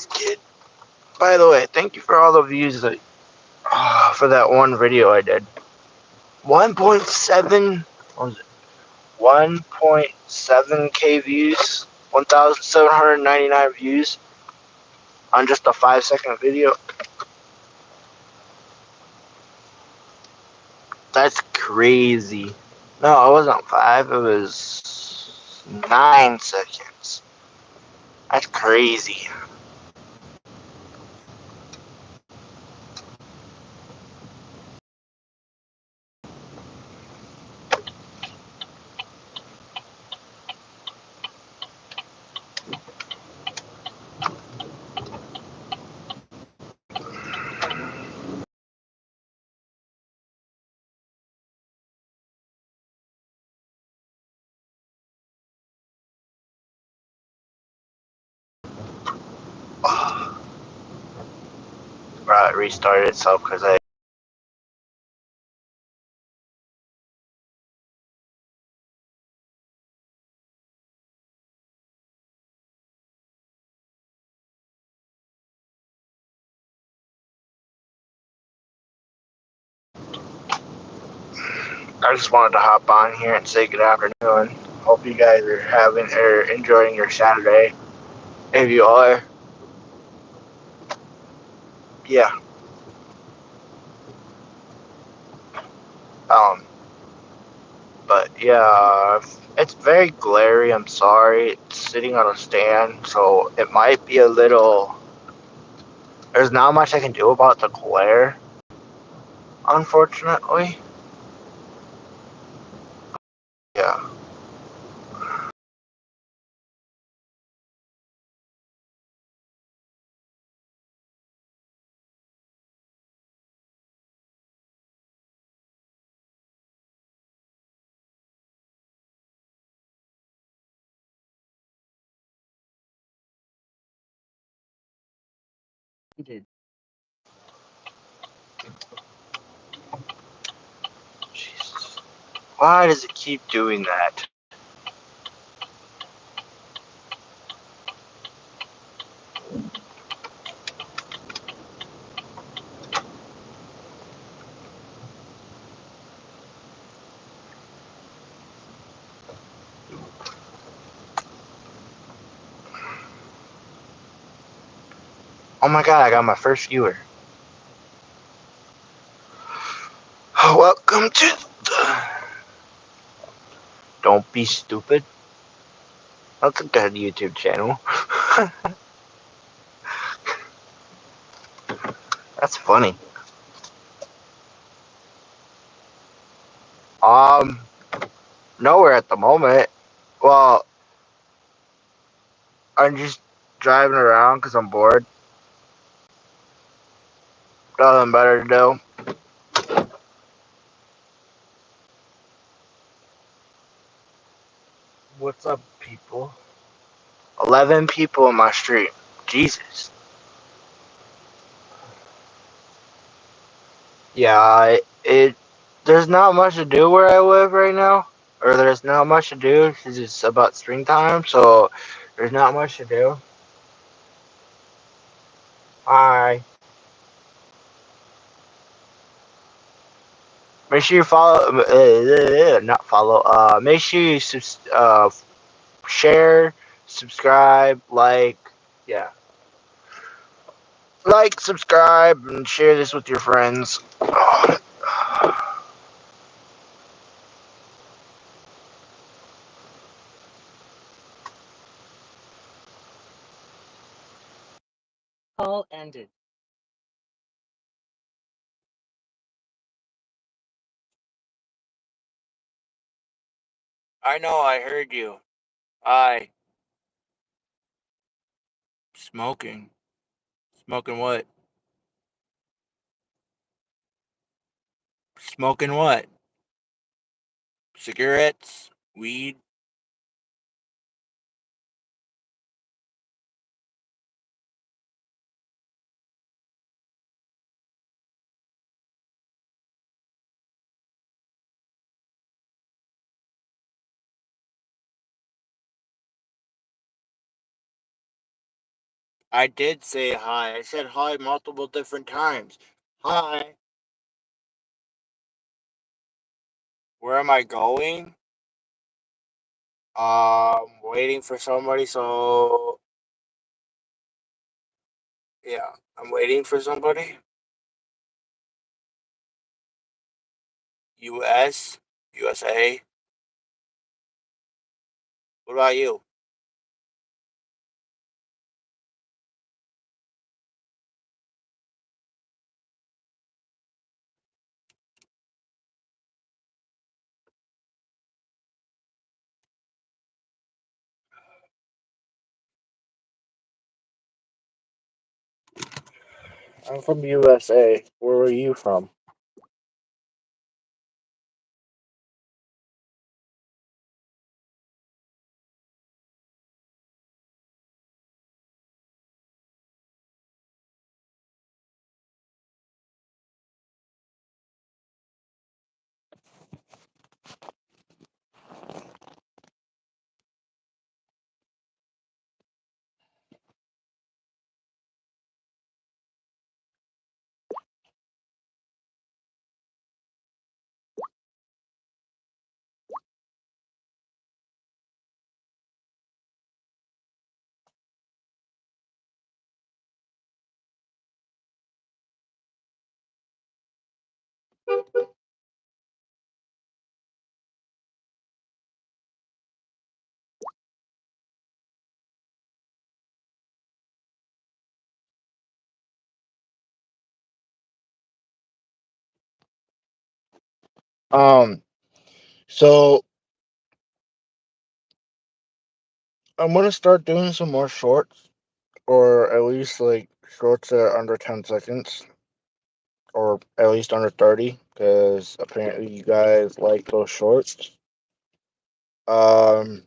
Thanks, kid. By the way, thank you for all the views for that one video I did. 1.7, what was it? 1.7k views, 1,799 views on just a 5-second video. That's crazy. No, it wasn't 5, it was 9 seconds. That's crazy. Bro, it restarted itself because I just wanted to hop on here and say good afternoon. Hope you guys are having or enjoying your Saturday. If you are, yeah. Um, but yeah, it's very glary. I'm sorry. It's sitting on a stand, so it might be a little. There's not much I can do about the glare, unfortunately. Yeah. Jesus. Why does it keep doing that? Oh my god, I got my first viewer. Welcome to the... Don't Be Stupid. That's a good YouTube channel. That's funny. Um, Nowhere at the moment. Well, I'm just driving around because I'm bored. Nothing better to do. What's up, people? 11 people in my street. Jesus. Yeah, there's not much to do where I live right now. Or there's not much to do because it's about springtime, so there's not much to do. Hi. Make sure you follow, not follow, make sure you share, subscribe, like, yeah. Like, subscribe, and share this with your friends. Call ended. I know, I heard you. I smoking. Smoking what? Smoking what? Cigarettes? Weed? I did say hi. I said hi multiple different times. Hi. Where am I going? Waiting for somebody. So yeah, I'm waiting for somebody. U.S. USA. What about you? I'm from USA. Where are you from? Um, so I'm gonna start doing some more shorts, or at least like shorts that are under 10 seconds, or at least under 30, because apparently you guys like those shorts. Um,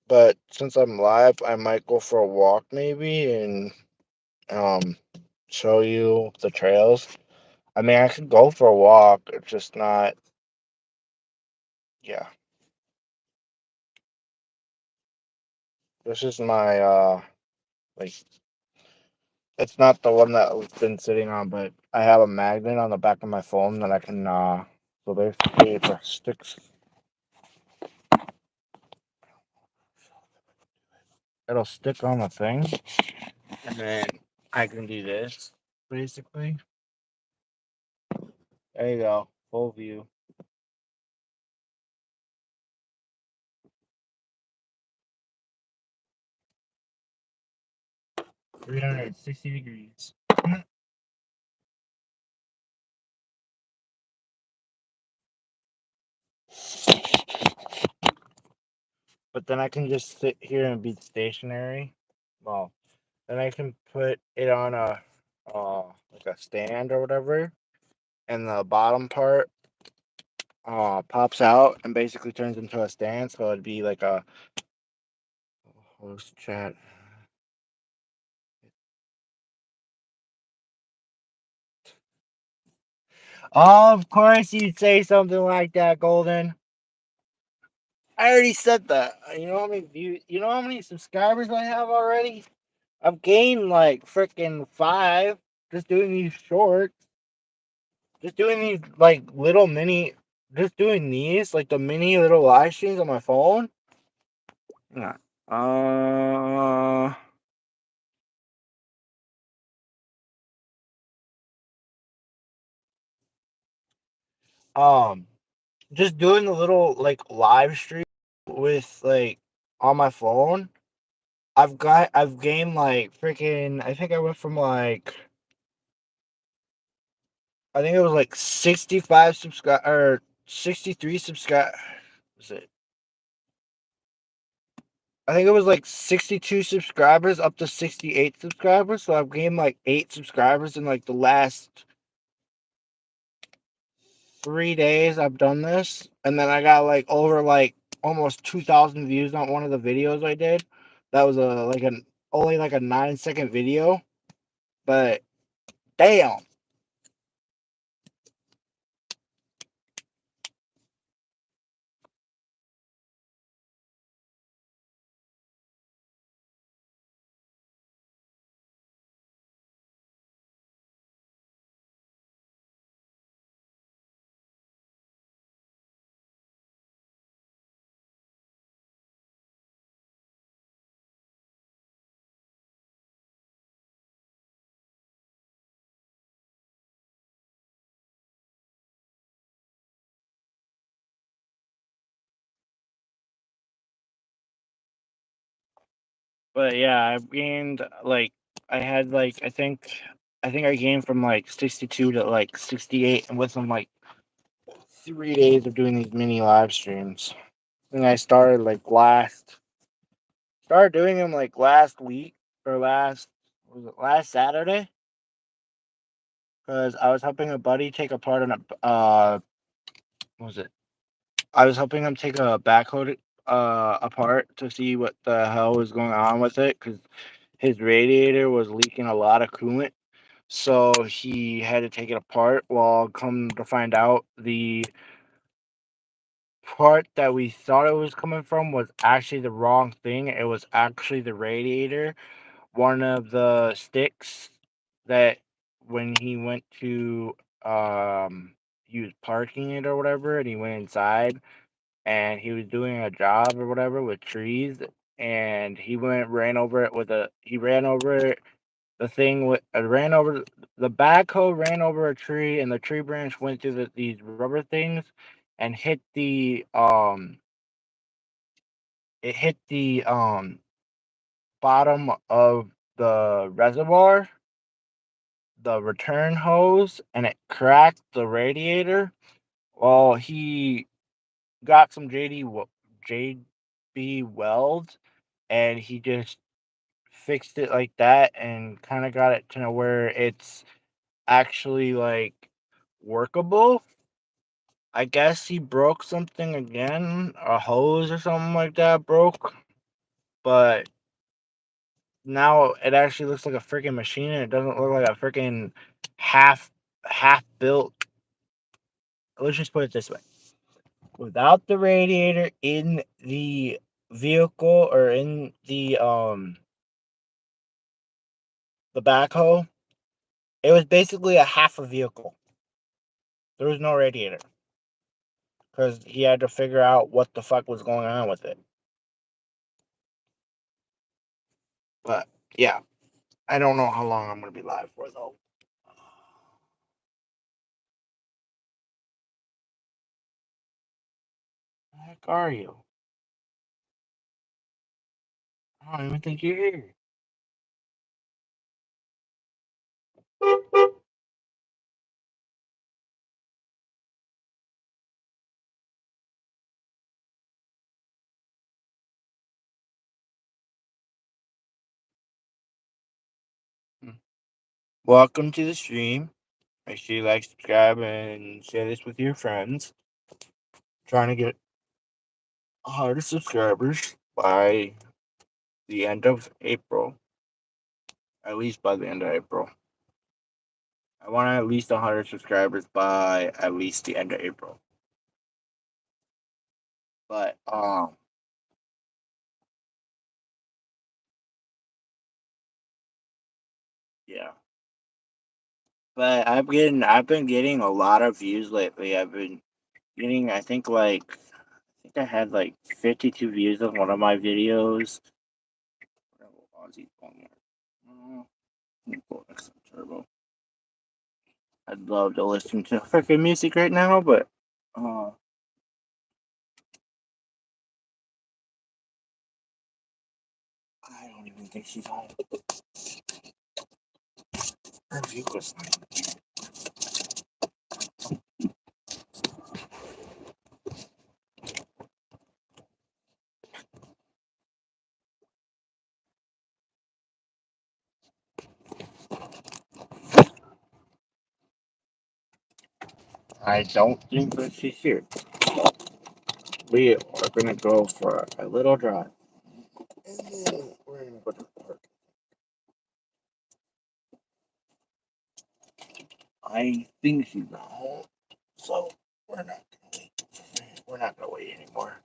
but since I'm live, I might go for a walk maybe and um show you the trails. I mean, I could go for a walk. It's just not. Yeah, this is my like. It's not the one that we've been sitting on, but I have a magnet on the back of my phone that I can. So basically, it just sticks. It'll stick on the thing, and then I can do this. Basically, there you go, full view. 360 degrees. But then I can just sit here and be stationary. Well, then I can put it on a like a stand or whatever, and the bottom part pops out and basically turns into a stand. So it'd be like a host chat. Of course, you'd say something like that, Golden. I already said that. You know how many views? You know how many subscribers I have already? I've gained like freaking 5 just doing these shorts. Just doing these like little mini. Just doing these like the mini little live streams on my phone. Yeah. Uh. Um. Just doing the little like live stream with like on my phone. I've gained like freaking. I think I went from like I think it was like 65 subscribe or 63 subscribe. Was it? I think it was like 62 subscribers up to 68 subscribers. So I've gained like 8 subscribers in like the last 3 days I've done this. And then I got like over like almost 2,000 views on one of the videos I did. That was a like an only like a 9-second video. But damn. But yeah, I've gained like I had like I think I gained from like 62 to like 68 and within like 3 days of doing these mini live streams. And I started doing them like last week or last Saturday because I was helping a buddy take apart what was it? I was helping him take a backhoe apart to see what the hell was going on with it because his radiator was leaking a lot of coolant. So he had to take it apart. Well, come to find out, the part that we thought it was coming from was actually the wrong thing. It was actually the radiator. One of the sticks that when he went to he was parking it or whatever, and he went inside and he was doing a job or whatever with trees, and he ran over it the thing with ran over the backhoe ran over a tree, and the tree branch went through these rubber things and hit the bottom of the reservoir, the return hose, and it cracked the radiator. Well, he got some JB Weld, and he just fixed it like that and kind of got it to know where it's actually like workable. I guess he broke something again, a hose or something like that broke, but now it actually looks like a freaking machine, and it doesn't look like a freaking half half built. Let's just put it this way: without the radiator in the vehicle or in the backhoe, it was basically a half a vehicle. There was no radiator because he had to figure out what the fuck was going on with it. But yeah, I don't know how long I'm gonna be live for though. Where the heck are you? I don't even think you're here. Welcome to the stream. Make sure you like, subscribe, and share this with your friends. Trying to get 100 subscribers by the end of April. At least by the end of April. I want at least 100 subscribers by at least the end of April. But yeah. But I've been getting a lot of views lately. I've been getting I think I had like 52 views of one of my videos. Turbo. I'd love to listen to freaking music right now, but I don't even think she's home. Her view was I don't think that she's here. We are gonna go for a little drive. And then we're gonna go to the park. I think she's not home, so we're not gonna wait. We're not gonna wait anymore.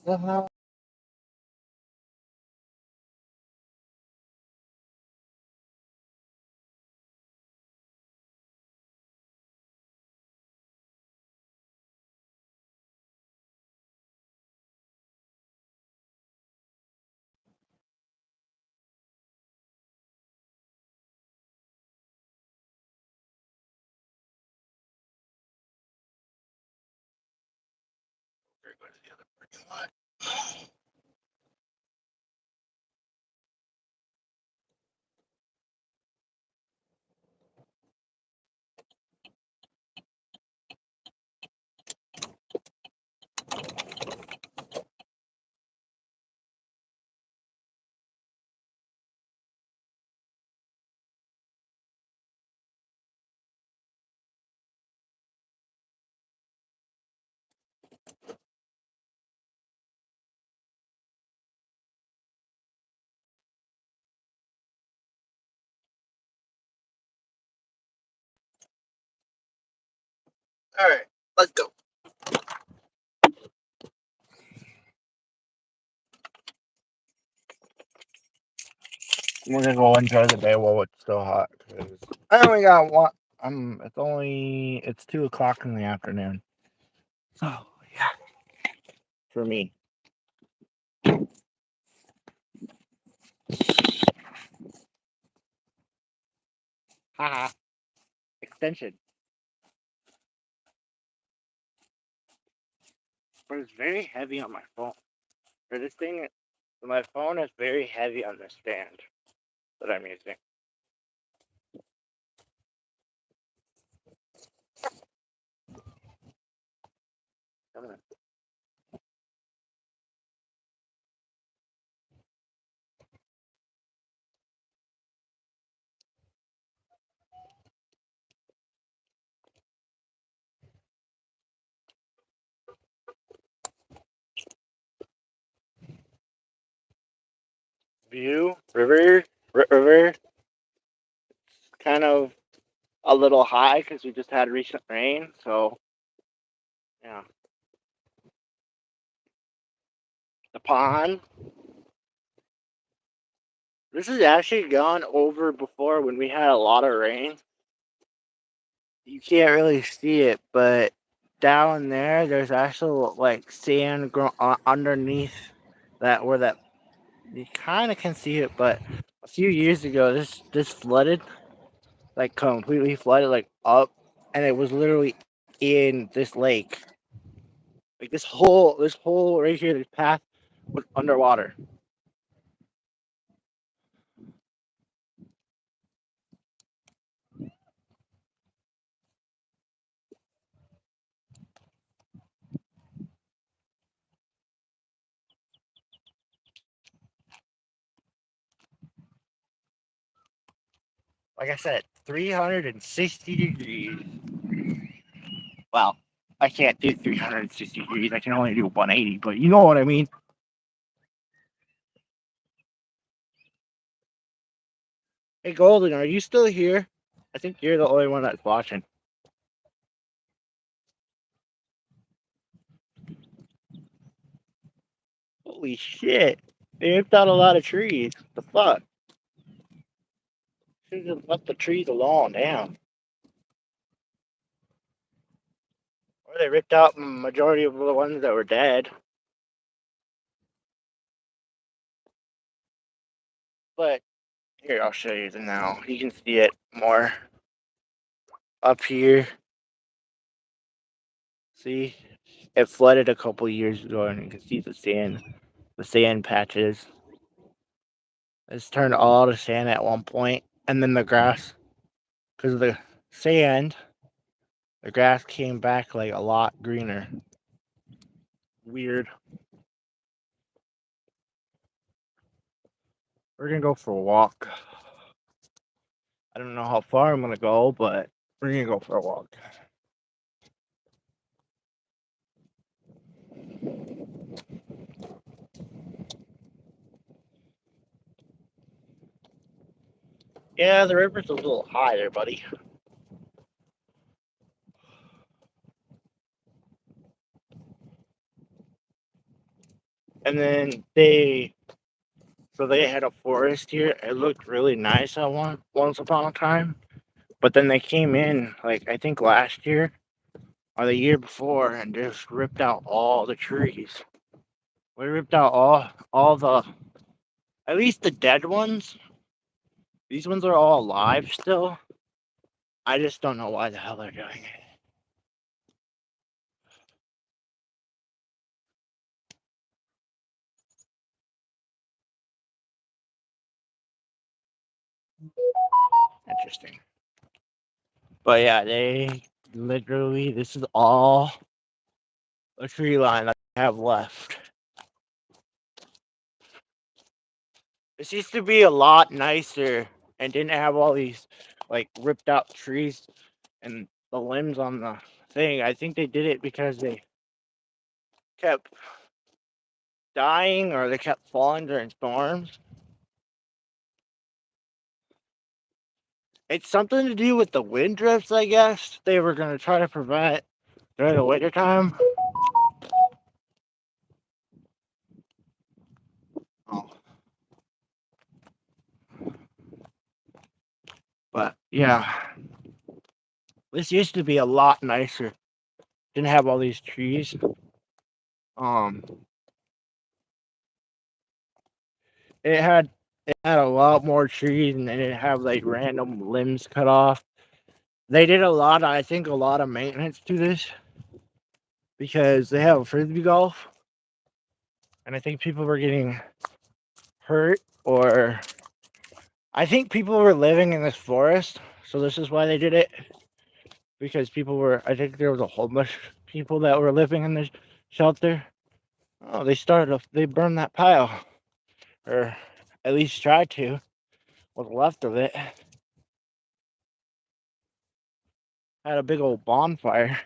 the hell? Go to the other parking lot. All right, let's go. We're gonna go enjoy the day while it's still hot. 'Cause I only got one. It's 2 o'clock in the afternoon. Oh yeah, for me. Haha. Extension. But it's very heavy on my phone. For this thing, my phone is very heavy on the stand that I'm using. Come on. View, river, kind of a little high because we just had recent rain. So, yeah. The pond. This has actually gone over before when we had a lot of rain. You can't really see it, but down there, there's actually like sand underneath that where that you kind of can see it. But a few years ago, this flooded, like completely flooded, like up, and it was literally in this lake. Like this whole right here, this path was underwater. Like I said, 360 degrees. Well, I can't do 360 degrees. I can only do 180, but you know what I mean. Hey, Golden, are you still here? I think you're the only one that's watching. Holy shit. They ripped out a lot of trees. The fuck? Should have left the trees alone, damn. Or they ripped out majority of the ones that were dead. But here, I'll show you now. You can see it more up here. See? It flooded a couple years ago and you can see the sand patches. It's turned all to sand at one point, and then the grass, because of the sand, the grass came back like a lot greener. Weird. We're gonna go for a walk. I don't know how far I'm gonna go, but we're gonna go for a walk. Yeah, the river's a little high there, buddy. And then they had a forest here. It looked really nice at once upon a time. But then they came in, like, I think last year or the year before, and just ripped out all the trees. We ripped out all the, at least the dead ones. These ones are all alive still. I just don't know why the hell they're doing it. Interesting. But yeah, they literally, this is all a tree line that I have left. This used to be a lot nicer and didn't have all these like ripped out trees and the limbs on the thing. I think they did it because they kept dying or they kept falling during storms. It's something to do with the wind drifts, I guess. They were going to try to prevent during the winter time. Oh. But yeah, this used to be a lot nicer. Didn't have all these trees. It had a lot more trees and they didn't have like random limbs cut off. They did I think a lot of maintenance to this because they have frisbee golf, and I think people were getting hurt, or I think people were living in this forest, so this is why they did it. Because I think there was a whole bunch of people that were living in this shelter. Oh, they burned that pile, or at least tried to, what's left of it. Had a big old bonfire.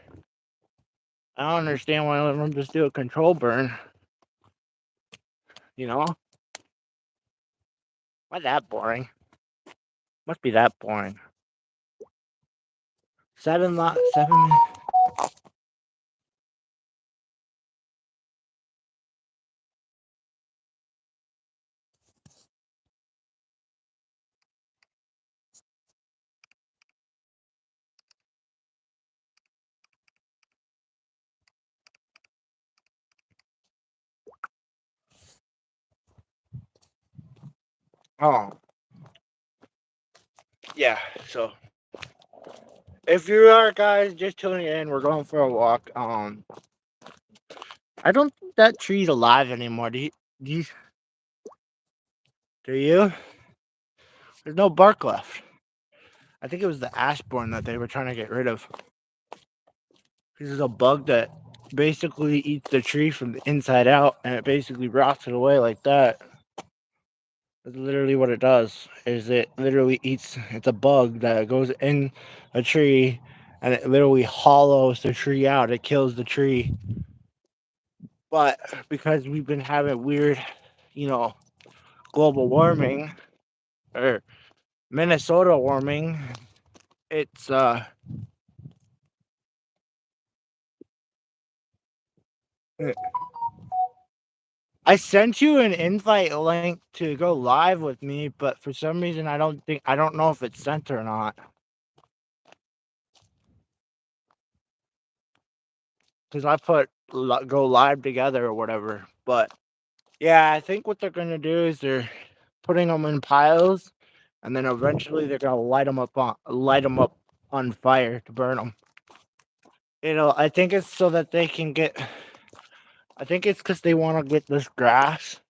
I don't understand why everyone just do a control burn. You know? Why that boring? Must be that boring. 7 minutes. Oh. Yeah, so if you are guys just tuning in, we're going for a walk. I don't think that tree's alive anymore. Do you do you? There's no bark left. I think it was the ashbourne that they were trying to get rid of. This is a bug that basically eats the tree from the inside out, and it basically rots it away like that. That's literally what it does. Is it literally eats? It's a bug that goes in a tree, and it literally hollows the tree out. It kills the tree. But because we've been having weird, global warming or Minnesota warming, it's I sent you an invite link to go live with me, but for some reason I don't know if it's sent or not. Because I put go live together or whatever. But yeah, I think what they're gonna do is they're putting them in piles, and then eventually they're gonna light them up on fire to burn them. I think it's so that they can get. I think it's because they want to get this grass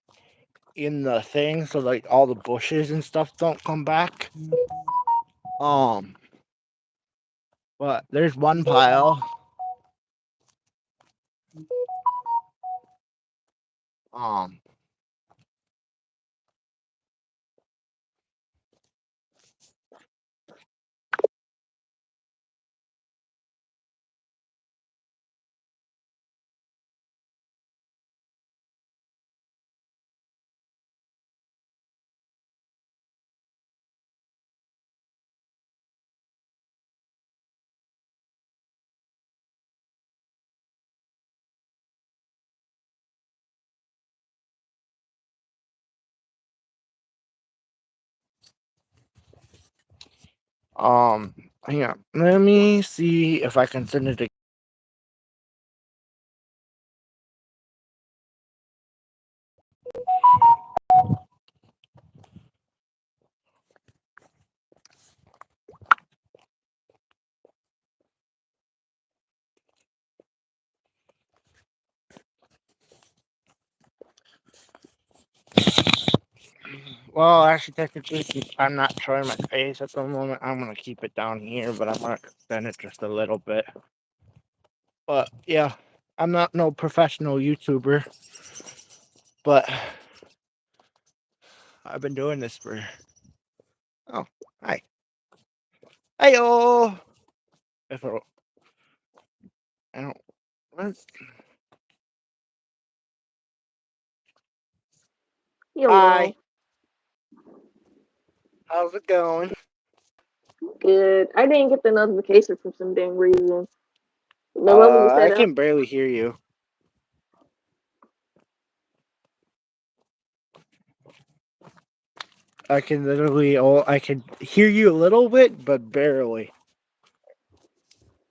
in the thing, so like all the bushes and stuff don't come back. But there's one pile. Um, Hang on. Let me see if I can send it. Well, actually, technically, since I'm not showing my face at the moment, I'm gonna keep it down here, but I'm gonna extend it just a little bit. But yeah, I'm not no professional YouTuber, but I've been doing this for. Oh, hi, heyo. If I don't. What? Hello. Hi, how's it going? Good. I didn't get the notification for some damn reason. But what were you I said? can barely hear you. I can literally, I can hear you a little bit, but barely.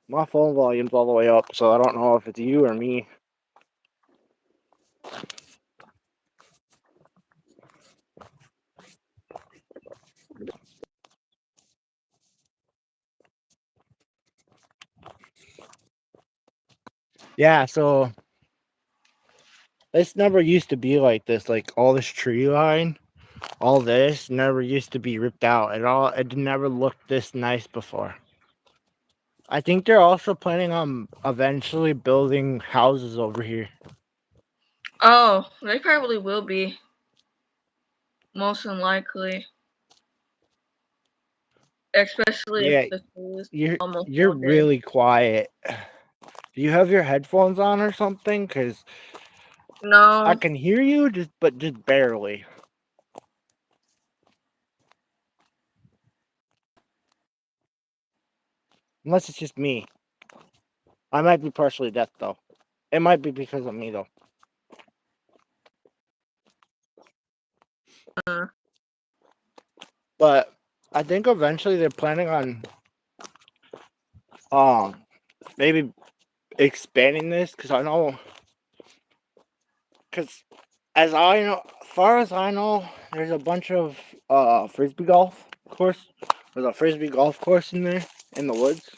My phone volume's all the way up, so I don't know if it's you or me. Yeah, so this never used to be like this. Like all this tree line, all this never used to be ripped out at all. It never looked this nice before. I think they're also planning on eventually building houses over here. Oh, they probably will be. Most likely. Especially Yeah, if the school is you're almost you're all day. really quiet. Do you have your headphones on or something? Because I No. can hear you, but just barely. Unless it's just me. I might be partially deaf though. It might be because of me though. Uh, But I think eventually they're planning on maybe expanding this because I know because far as I know, there's a bunch of frisbee golf course. There's a frisbee golf course in there in the woods,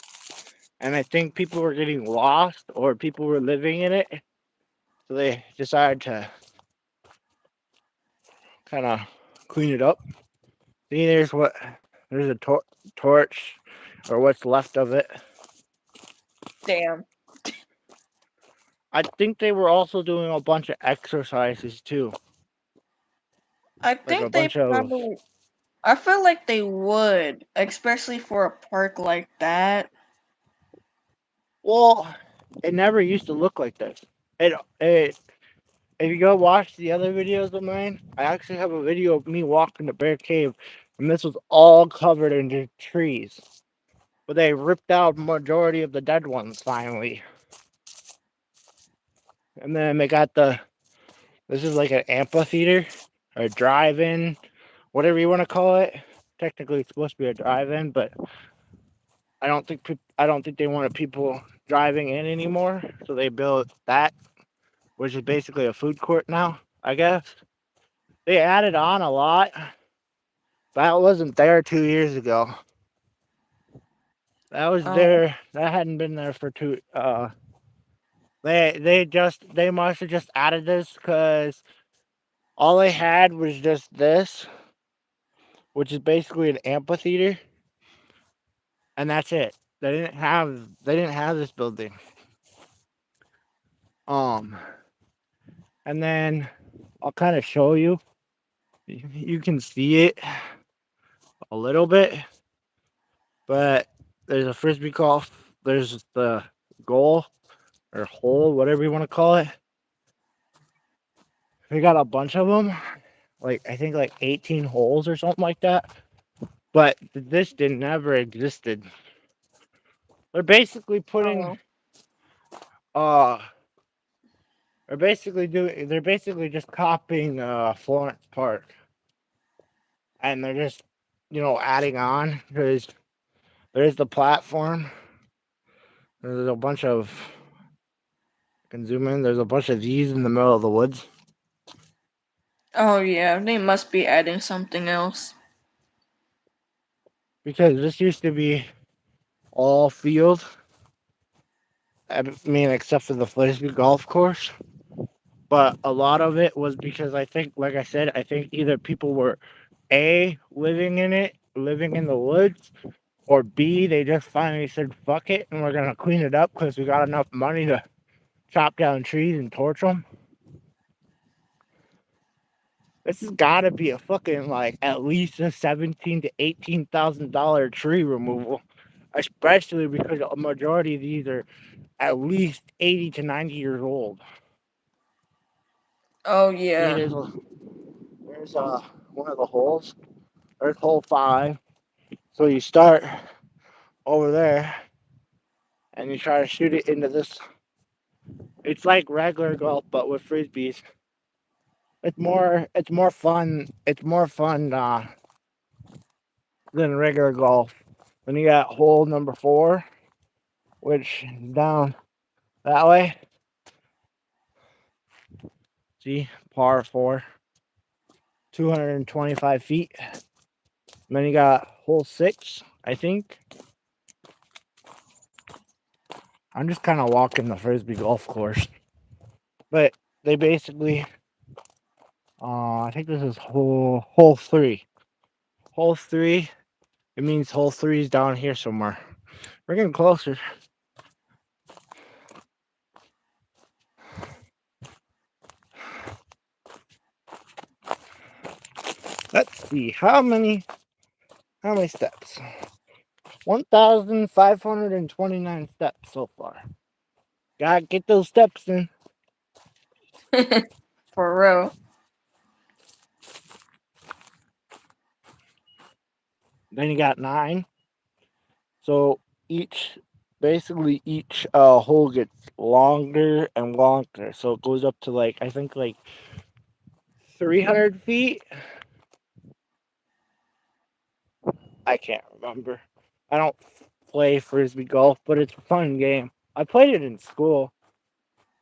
and I think people were getting lost or people were living in it, so they decided to kind of clean it up. See, there's a torch or what's left of it. damn. I think they were also doing a bunch of exercises too. I Like a think they bunch of probably. I feel like they would, especially for a park like that. well, it never used to look like this. It if you go watch the other videos of mine, I actually have a video of me walking the bear cave, and this was all covered in just trees. But they ripped out majority of the dead ones finally. And then they got this is like an amphitheater or drive-in, whatever you want to call it. Technically, it's supposed to be a drive-in, but I don't think they wanted people driving in anymore. So they built that, which is basically a food court now, I guess. They added on a lot. That wasn't there 2 years ago. That was Oh, there. That hadn't been there for two. They must have just added this because all they had was just this, which is basically an amphitheater, and that's it. They didn't have this building. Um, and then I'll kind of show you. You can see it a little bit, but there's a frisbee golf. There's the goal or hole, whatever you want to call it. We got a bunch of them, like I think like 18 holes or something like that. But this didn't never existed. They're basically putting oh, uh they're basically just copying Florence Park, and they're just adding on because There's the platform. There's a bunch of. I can zoom in. There's a bunch of these in the middle of the woods. Oh yeah, they must be adding something else. Because this used to be all field. I mean, except for the Frisbee golf course. But a lot of it was because I think, like I said, I think either people were A, living in it, living in the woods, or B, they just finally said, fuck it, and we're going to clean it up because we got enough money to chop down trees and torch them. This has got to be a fucking, like, at least a $17,000 to $18,000 tree removal, especially because a majority of these are at least 80 to 90 years old. Oh See, yeah. there's one of the holes. There's hole 5. So you start over there and you try to shoot it into this. It's like regular golf, but with frisbees. It's more fun. It's more fun than regular golf. Then you got hole number 4, which is down that way. See, par 4, 225 feet. And then you got hole 6, I think. I'm just kind of walking the frisbee golf course, but they basically, I think this is hole 3. Hole 3. It means hole 3 is down here somewhere. We're getting closer. Let's see how many steps. 1,529 steps so far. Gotta get those steps in. For real. Then you got 9. So basically each hole gets longer and longer. So it goes up to I think 300 feet. I can't remember. I don't play frisbee golf, but it's a fun game. I played it in school.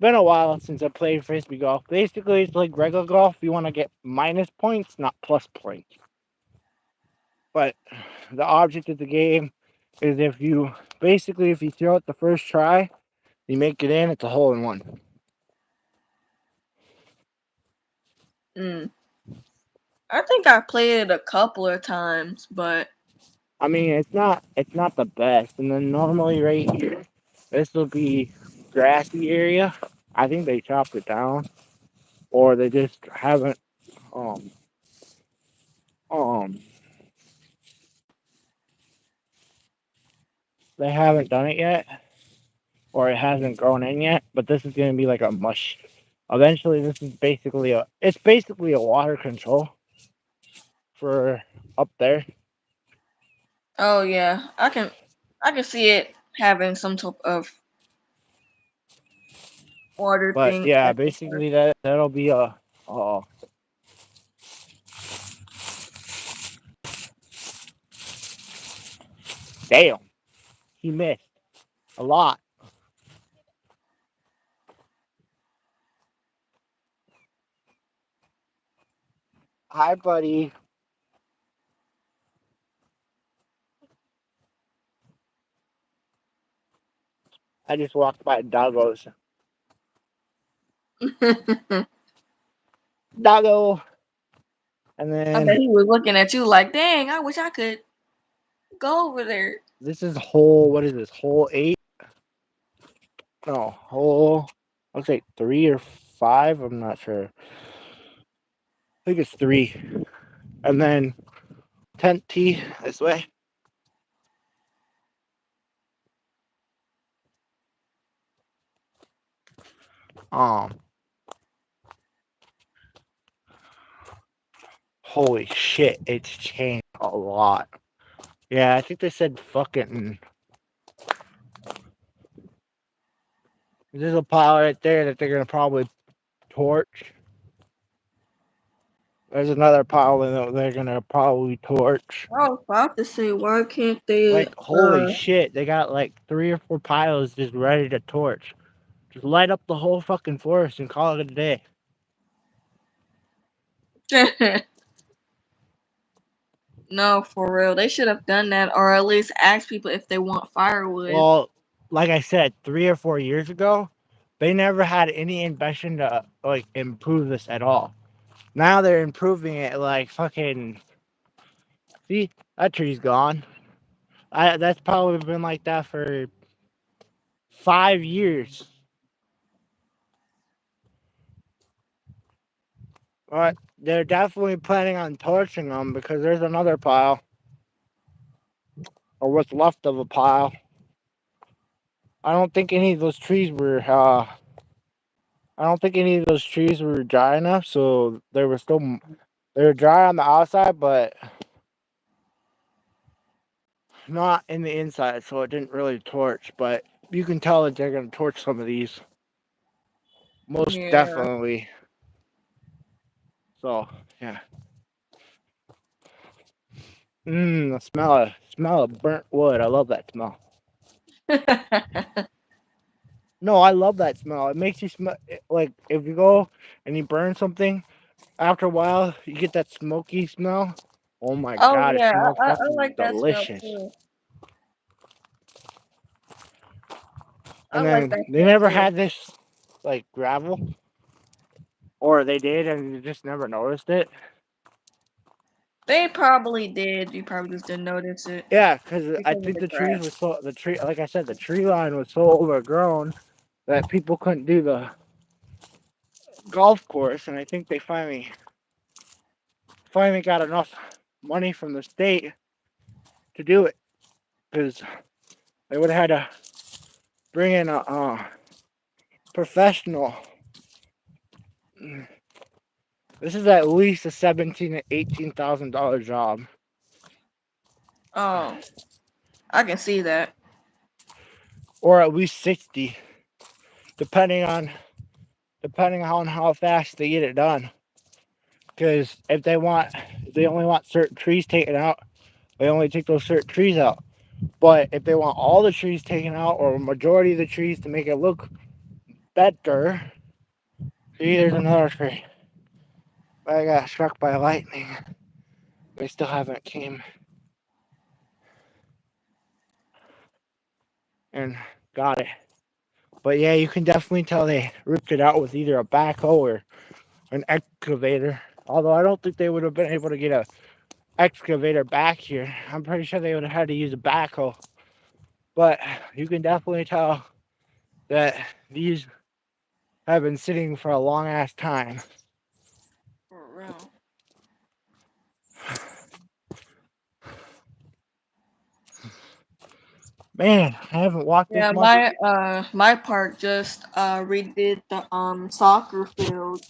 Been a while since I played frisbee golf. Basically, it's like regular golf. You want to get minus points, not plus points. But the object of the game is if you throw it the first try, you make it in, it's a hole in one. I think I played it a couple of times, but I mean, it's not the best. And then normally right here, this will be grassy area. I think they chopped it down, or they just haven't um um they haven't done it yet, or it hasn't grown in yet. But this is gonna be like a mush. Eventually, this is basically a water control for up there. oh yeah, I can see it having some type of water But thing. yeah, basically that'll be a damn. He missed a lot. Hi, buddy. I just walked by Doggos. Doggo. And I then bet he was looking at you like, dang, I wish I could go over there. this is what is this? Hole 8? No, I'll say 3 or 5. I'm not sure. I think it's 3. And then 10th tee this way. Holy shit, it's changed a lot. Yeah, I think they said fucking. There's a pile right there that they're gonna probably torch. There's another pile that they're gonna probably torch. I was about to say, why can't they? Like, holy shit, they got like 3 or 4 piles just ready to torch. Just light up the whole fucking forest and call it a day. No, for real. They should have done that, or at least ask people if they want firewood. Well, like I said, 3 or 4 years ago, they never had any ambition to like improve this at all. Now they're improving it like fucking. See, that tree's gone. That's probably been like that for 5 years. But they're definitely planning on torching them because there's another pile, or what's left of a pile. I don't think any of those trees were. I don't think any of those trees were dry enough, so they were dry on the outside, but not in the inside, so it didn't really torch. But you can tell that they're gonna torch some of these, most Yeah. definitely. So yeah. The smell of burnt wood. I love that smell. No, I love that smell. It makes you smell like if you go and you burn something, after a while you get that smoky smell. Oh my Oh god, it yeah, smells I fucking like that smell delicious. too. I And like then that they smell never too. had this like gravel, or they did and you just never noticed it. They probably did. You probably just didn't notice it. Yeah, because I Because of think the the trees grass. were like I said, the tree line was so overgrown that people couldn't do the golf course, and I think they finally got enough money from the state to do it, because they would have had to bring in a professional. This is at least a $17,000 to $18,000 job, Oh, I can see that. or at least 60, depending on how fast they get it done. Because if they only want certain trees taken out, they only take those certain trees out. But if they want all the trees taken out, or a majority of the trees to make it look better, see, there's another tree. I got struck by lightning. They still haven't came and got it. But yeah, you can definitely tell they ripped it out with either a backhoe or an excavator. Although I don't think they would have been able to get a excavator back here. I'm pretty sure they would have had to use a backhoe. But you can definitely tell that these have been sitting for a long ass time. For real. Man, I haven't walked Yeah, this much. my park just redid the soccer field.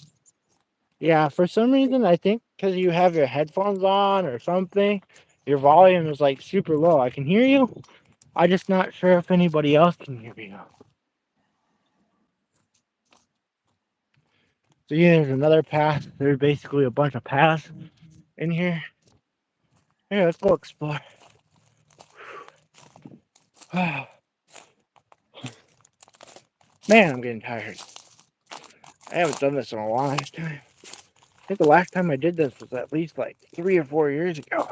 Yeah, for some reason, I think because you have your headphones on or something, your volume is like super low. I can hear you. I'm just not sure if anybody else can hear you. So yeah, there's another path. There's basically a bunch of paths in here. Hey, let's go explore. Man, I'm getting tired. I haven't done this in a long time. I think the last time I did this was at least like 3 or 4 years ago.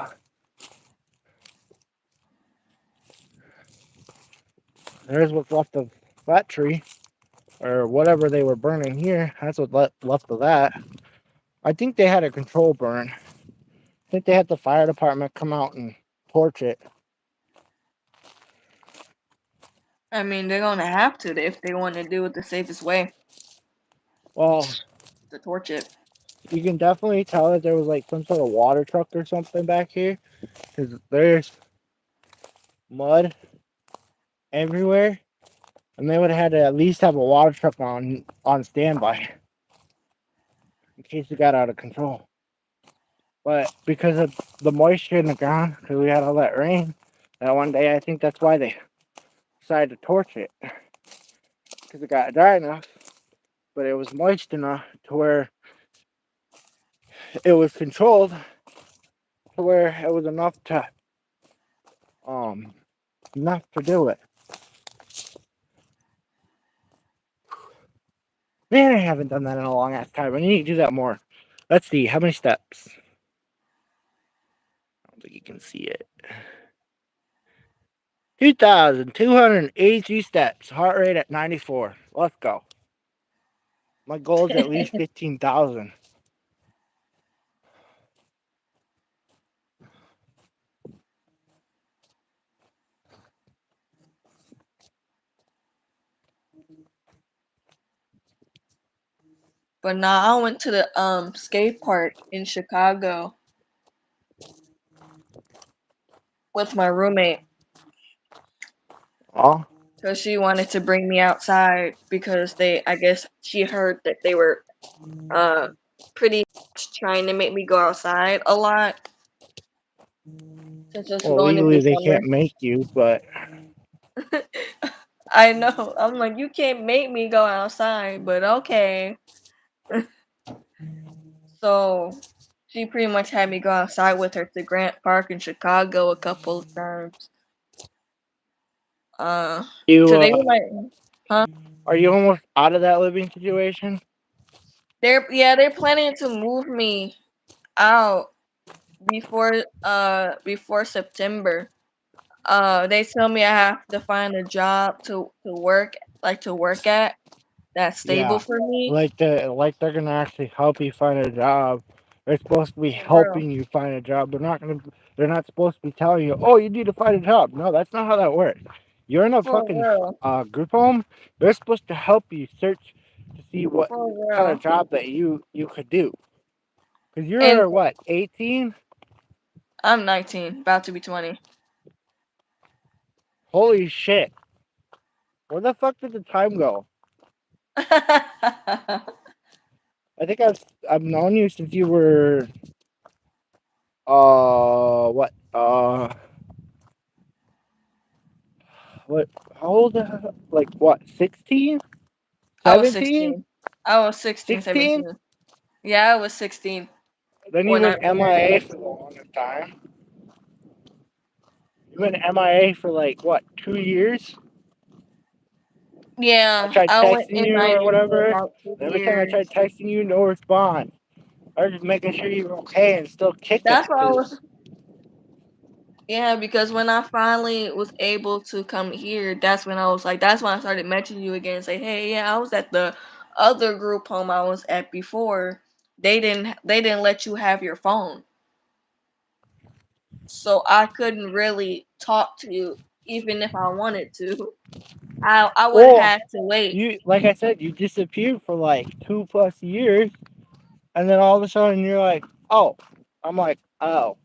There's what's left of that tree, or whatever they were burning here. That's what left of that. I think they had a control burn. I think they had the fire department come out and torch it. I mean, they're gonna have to if they want to do it the safest way Well, to torch it. you can definitely tell that there was like some sort of water truck or something back here, because there's mud everywhere, and they would have had to at least have a water truck on standby in case it got out of control. But because of the moisture in the ground, because we had all that rain that one day, I think that's why they decided to torch it, because it got dry enough, but it was moist enough to where it was controlled to where it was enough to do it. Man, I haven't done that in a long ass time. I need to do that more. Let's see, how many steps? I don't think you can see it. 2,283 steps. Heart rate at 94. Let's go. My goal is at least 15,000. But nah, I went to the skate park in Chicago with my roommate Oh, because she wanted to bring me outside because I guess she heard that they were pretty much trying to make me go outside a lot since it's well, going to be legally they summer. can't make you, but I know. I'm like, you can't make me go outside, but okay. So she pretty much had me go outside with her to Grant Park in Chicago a couple of times. you So they were like, huh? are you almost out of that living situation? They're planning to move me out before September. They tell me I have to find a job to work at that's stable Yeah. for me. Like they're gonna actually help you find a job. They're supposed to be For real. helping you find a job. They're not supposed to be telling you, oh, you need to find a job. No, that's not how that works. You're in a For fucking real. group home. They're supposed to help you search to see what For kind of real. job that you could do. Because And you're what, 18? I'm 19, about to be 20. Holy shit. Where the fuck did the time go? I think I've known you since you were what what how old like what 16 I was 17 16. I was 16, 16 17. Yeah, I was 16 then you when I went when I MIA moved. for the longest time. You went MIA for like what 2 years. I Yeah, tried I went texting you or MIA for whatever, about two and every time I tried years. texting you, no response. I was just making sure you were okay and still kicking That's it what I was. because Yeah, because when I finally was able to come here, that's when I was like, that's when I started mentioning you again. Say, hey, yeah, I was at the other group home I was at before. They didn't let you have your phone, so I couldn't really talk to you even if I wanted to. I would well have to wait. you like I said you disappeared for like 2+ years. And then all of a sudden you're like, oh. I'm like, oh,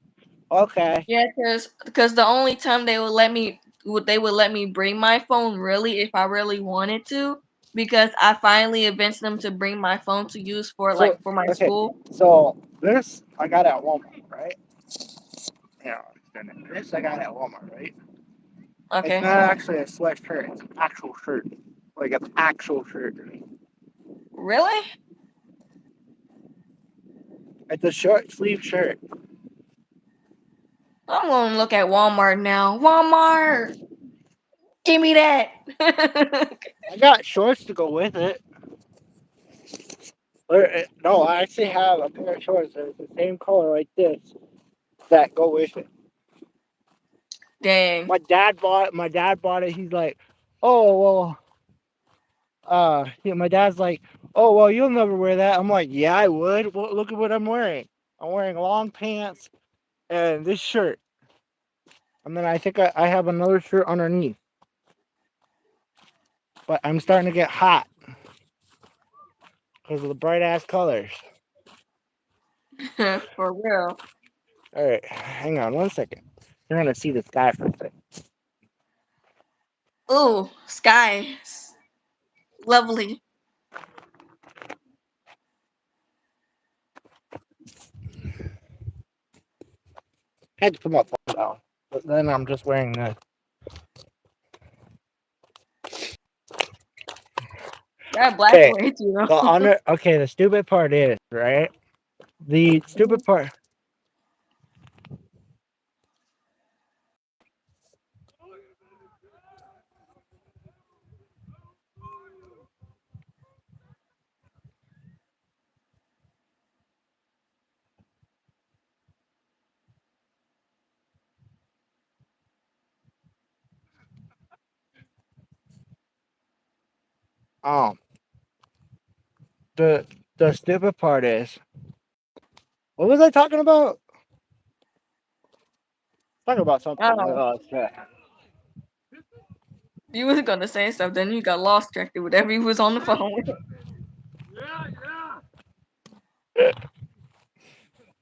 okay. Yeah, because the only time they would let me bring my phone really if I really wanted to, because I finally convinced them to bring my phone to use for So, for my okay. school. So, this I got at Walmart, right? Yeah. This I got at Walmart, right? It's Okay. not actually a sweatshirt. It's an actual shirt. Like an actual shirt. Really? It's a short sleeve shirt. I'm gonna look at Walmart now. Walmart, give me that. I got shorts to go with it. No, I actually have a pair of shorts that are the same color like this that go with it. Dang. My dad bought it. He's like, oh well, yeah, my dad's like, oh well, you'll never wear that. I'm like, yeah, I would. Well, look at what I'm wearing. I'm wearing long pants and this shirt, and then I think I have another shirt underneath. But I'm starting to get hot because of the bright ass colors. For real. All right, hang on 1 second. You're gonna see the sky for a second. Ooh, skies. Lovely. I had to put my phone down, but then I'm just wearing this. That black Okay, way too. the stupid part is right. The stupid part. Um, the the stupid part is, what was I talking about? Talking about something. Oh, Shit. you was gonna say something, then you got lost track of whatever you was on the phone with.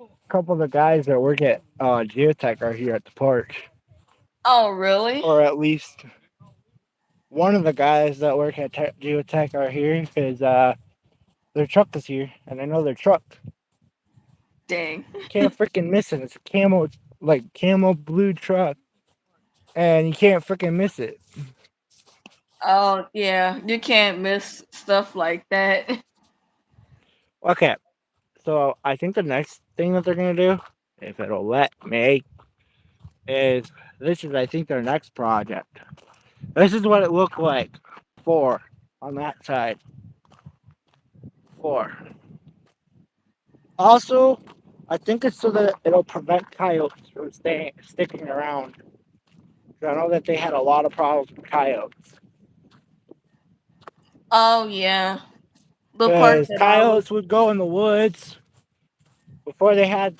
A couple of the guys that work at Geotech are here at the park, Oh, really? or at least one of the guys that work at Geotech are here because their truck is here, and I know their truck. Dang. Can't freaking miss it. It's a camo blue truck, and you can't freaking miss it. Oh, yeah. You can't miss stuff like that. Okay, so I think the next thing that they're gonna do, if it'll let me, is this is I think their next project. This is what it looked like for on that side. For also, I think it's so that it'll prevent coyotes from sticking around. I know that they had a lot of problems with coyotes. Oh, yeah. The part Because that I was. coyotes would go in the woods before they had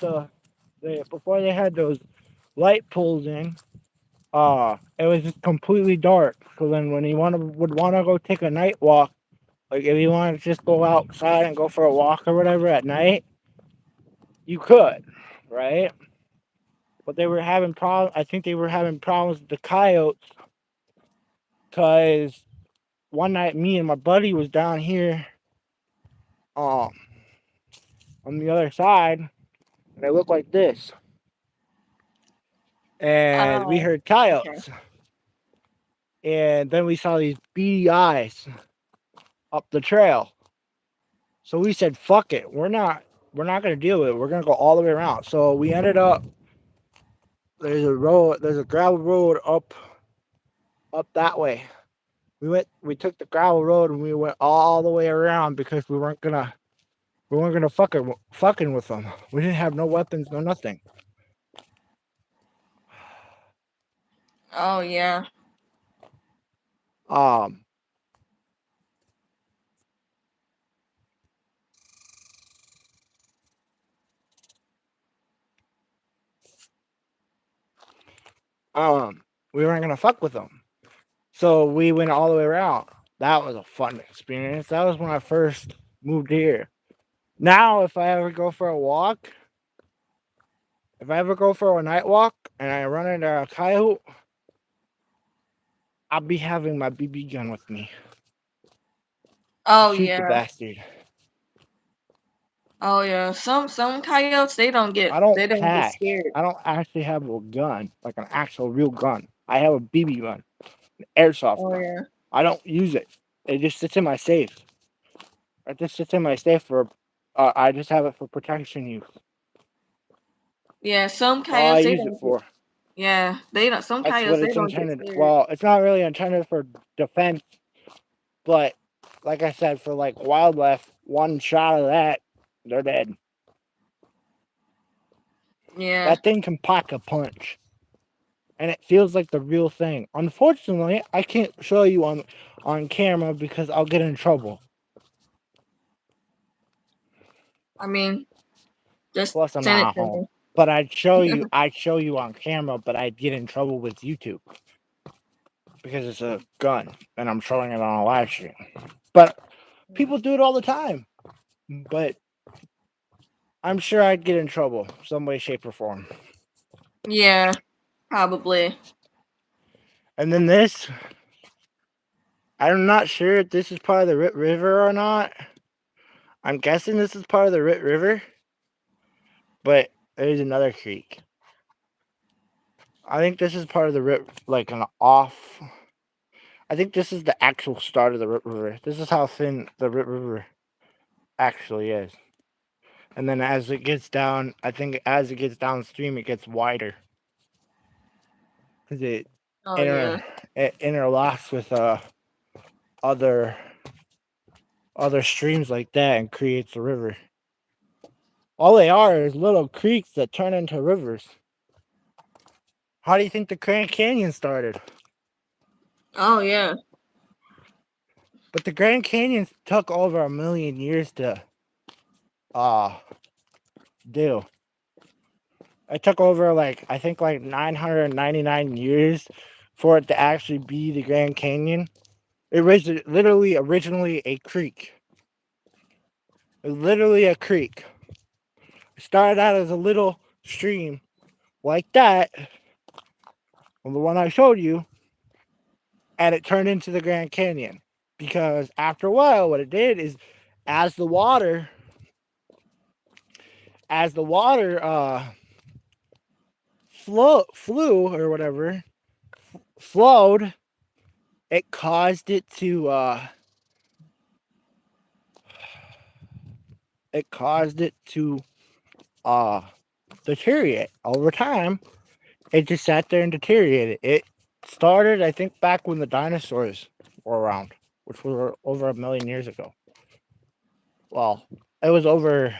before they had those light poles in. It was just completely dark. So then, when you would want to go take a night walk, like if you wanted to just go outside and go for a walk or whatever at night, you could, right? But they were having problems. I think they were having problems with the coyotes because one night me and my buddy was down here, on the other side, and it looked like this, and we Oh, heard okay. coyotes, and then we saw these beady eyes up the trail. So we said, "Fuck it, we're not gonna deal with it. We're gonna go all the way around." So we ended up there's a gravel road up that way. We took the gravel road and we went all the way around because we weren't gonna fucking with them. We didn't have no weapons, no nothing. Oh, yeah. Um, we weren't gonna fuck with them. So we went all the way around. That was a fun experience. That was when I first moved here. Now, if I ever go for a walk, if I ever go for a night walk and I run into a coyote, I'll be having my BB gun with me. Oh, Shoot the yeah. bastard. Oh, yeah. Some coyotes, they don't get I don't they don't get pack. scared. I don't actually have a gun, like an actual real gun. I have a BB gun, an airsoft Oh, gun. yeah. I don't use it. It just sits in my safe. It just sits in my safe for. I just have it for protection use. Yeah, some That's all I coyotes, they use it don't get. for. Yeah, they don't. Some That's coyotes, what they it's don't get intended. scared. Well, it's not really intended for defense, but like I said, for like wildlife, one shot of that, they're dead. Yeah. That thing can pack a punch, and it feels like the real thing. Unfortunately, I can't show you on camera because I'll get in trouble. I mean, just Plus, I'm send not it at to home. me. But I'd show you on camera, but I'd get in trouble with YouTube because it's a gun and I'm showing it on a live stream. But people do it all the time. But I'm sure I'd get in trouble some way, shape, or form. Yeah, probably. And then this, I'm not sure if this is part of the Rit River or not. I'm guessing this is part of the Rit River, but there's another creek. I think this is part of the Rit, like an off. I think this is the actual start of the Rit River. This is how thin the Rit River actually is. and then as it gets down, I think as it gets downstream, it gets wider because Oh yeah. it interlocks with other other streams like that and creates a river. All they are is little creeks that turn into rivers. How do you think the Grand Canyon started? Oh yeah. But the Grand Canyon took over 1,000,000 years to uh do. It took over I think 999 years for it to actually be the Grand Canyon. It was literally originally a creek. It was literally a creek. It started out as a little stream like that, the one I showed you, and it turned into the Grand Canyon. Because after a while, what it did is, as the water flew or whatever, flowed, it caused it to deteriorate over time. It just sat there and deteriorated. It started, I think, back when the dinosaurs were around, which were over 1,000,000 years ago. Well, it was over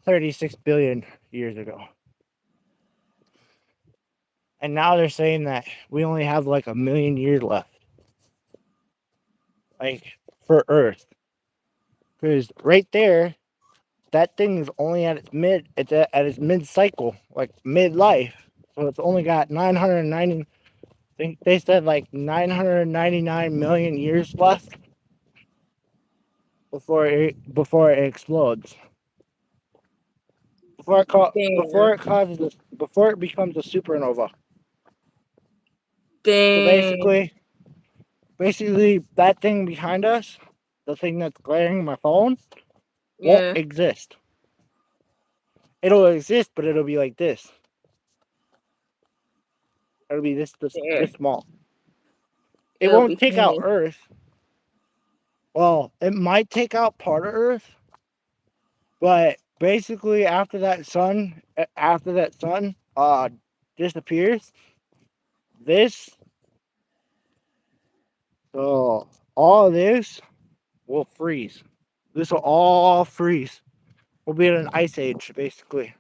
36 billion years ago. And now they're saying that we only have like 1,000,000 years left, like for Earth, because right there, that thing is only at its mid cycle, like mid life. So it's only got 990. I think they said like 999 million years left before it explodes. Damn. Before it becomes a supernova. So Dang. basically that thing behind us, the thing that's glaring my phone, won't Yeah. exist. It'll exist, but it'll be like this. It'll be Yeah. this small. It It'll won't be take out funny. Earth. Well, it might take out part of Earth, but basically after that sun disappears, this all of this will freeze. This will all freeze. We'll be in an ice age, basically.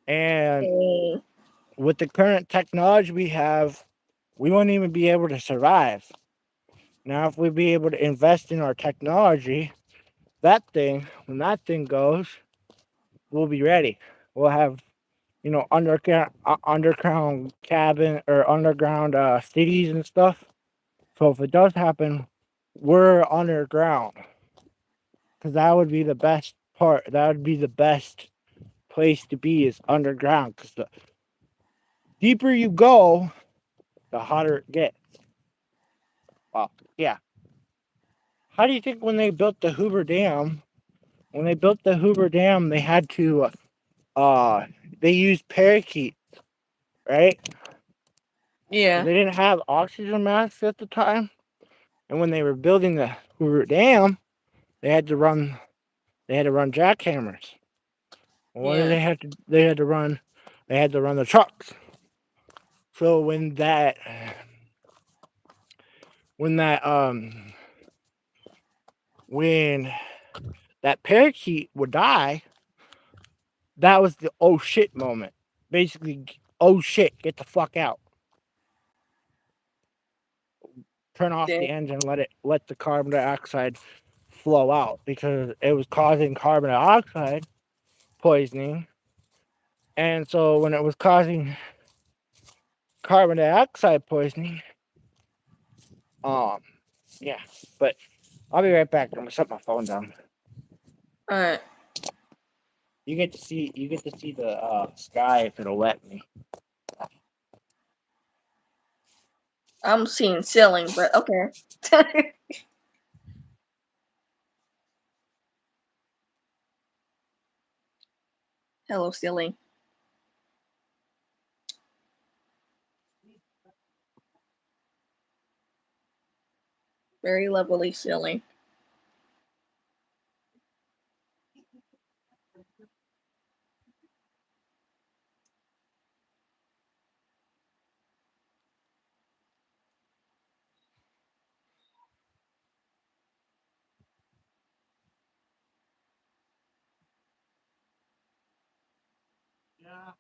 And Dang. with the current technology we have, we won't even be able to survive. Now, if we be able to invest in our technology, when that thing goes, we'll be ready. We'll have, underground cabin or underground cities and stuff. So if it does happen, we're underground, because that would be the best part. That would be the best place to be, is underground, because the deeper you go, the hotter it gets. Well, yeah. How do you think when they built the Hoover Dam? When they built the Hoover Dam, they had to they used parakeets, right? Yeah. They didn't have oxygen masks at the time, and when they were building the Hoover Dam, they had to run jackhammers. What did Yeah. they have to? They had to run. They had to run the trucks. So when that parakeet would die, that was the oh shit moment. Basically, oh shit, get the fuck out. Turn off Dang. the engine, let the carbon dioxide flow out, because it was causing carbon dioxide poisoning. And so when it was causing carbon dioxide poisoning, um yeah. But I'll be right back. I'm gonna set my phone down. All right. You get to see the sky if it'll let me. I'm seeing ceiling, but okay. Hello, ceiling. Very lovely ceiling. Yeah.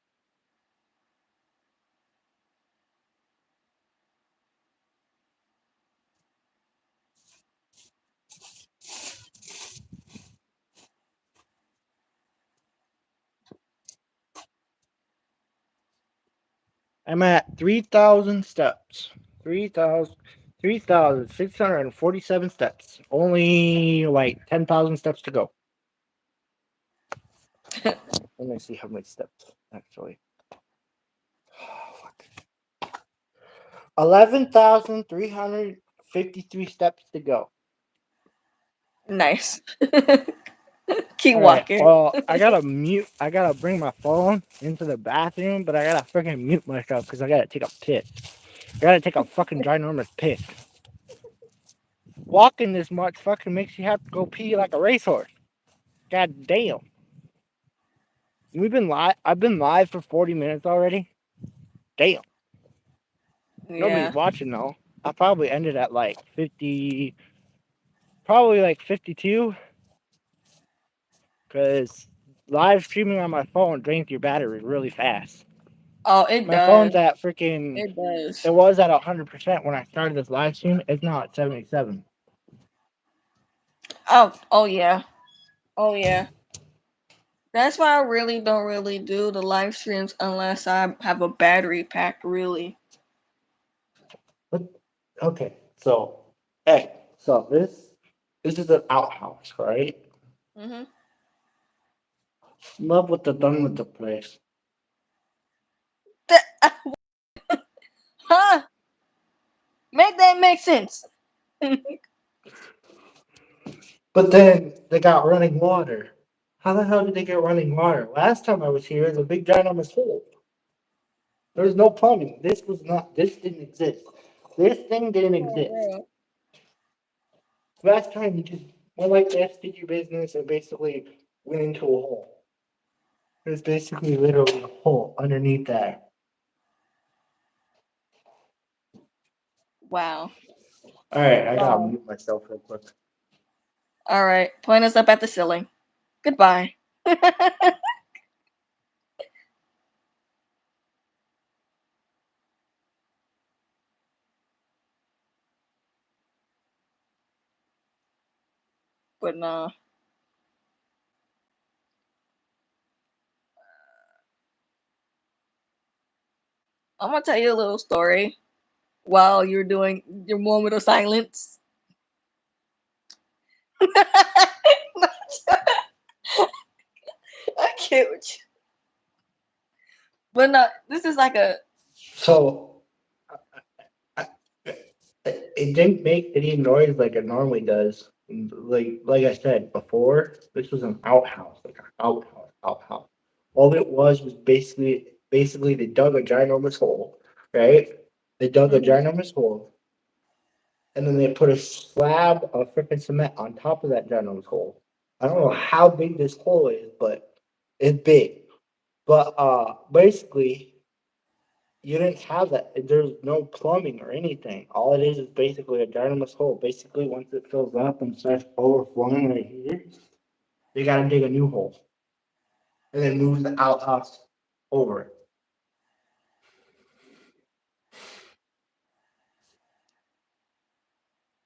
I'm at 3,000 steps. 3,647 steps. Only like 10,000 steps to go. Let me see how many steps actually. Oh, fuck. 11,353 steps to go. Nice. Keep All right. walking. Well, I gotta mute. I gotta bring my phone into the bathroom, but I gotta freaking mute myself because I gotta take a piss. I gotta take a fucking ginormous piss. Walking this much fucking makes you have to go pee like a racehorse. God damn. We've been live. I've been live for 40 minutes already. Damn. Nobody's Yeah. watching though. I probably ended at like 50, probably like 52. Because live streaming on my phone drains your battery really fast. Oh, it My does. phone's at freaking. It does. It was at 100% when I started this live stream. It's now at 77. Oh yeah. Oh yeah. That's why I really don't really do the live streams unless I have a battery pack, really. But okay, so hey, so this is an outhouse, right? Hmm. Love what they've done with the place. Huh? Make that make sense. But then they got running water. How the hell did they get running water? Last time I was here, it was a big ginormous hole. There was no plumbing. This was not. This didn't exist. This thing didn't exist. Last time you just went like this, did your business, and basically went into a hole. There's basically literally a hole underneath there. Wow. All right, I gotta Wow. mute myself real quick. All right. Point us up at the ceiling. Goodbye. But no. I'm gonna tell you a little story while you're doing your moment of silence. I can't with you. But no, this is like a So I, it didn't make any noise like it normally does. Like I said before, this was an outhouse, like an outhouse. All it was basically they dug a ginormous hole, right? They dug a Mhm. ginormous hole, and then they put a slab of freaking cement on top of that ginormous hole. I don't know how big this hole is, but it's big. But basically you didn't have that. There's no plumbing or anything. All it is basically a ginormous hole. Basically, once it fills up and starts overflowing right here, they gotta dig a new hole and then move the outhouse over it.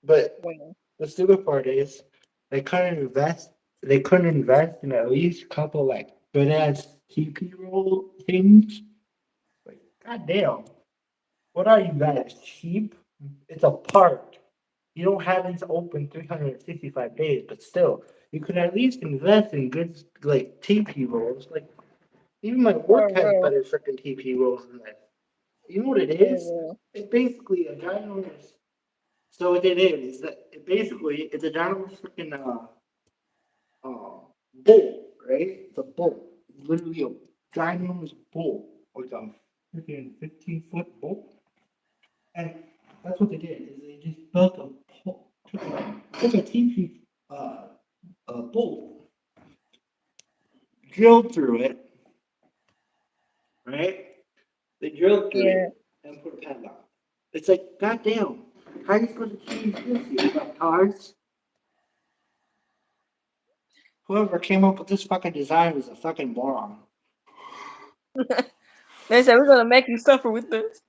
But Well, the stupid part is they couldn't invest. They couldn't invest in at least a couple like good ass TP roll things. Like, goddamn, what are you guys cheap? It's a park. You don't have it open 365 days, but still, you could at least invest in good like TP rolls. Like even my for work has real. better freaking TP rolls than that. You know what it For is? real. It's basically a ginormous. So what it is that it basically it's a ginormous freaking bowl, right? It's a bowl. It's literally a ginormous bowl, like a freaking 15-foot bowl. And that's what they did, is they just built a pole, took a TP bolt, drilled through it, right? They drilled through Yeah. it and put a padlock. It's like, goddamn, how are you supposed to change this? You got cars? Whoever came up with this fucking design was a fucking moron. They said we're gonna make you suffer with this.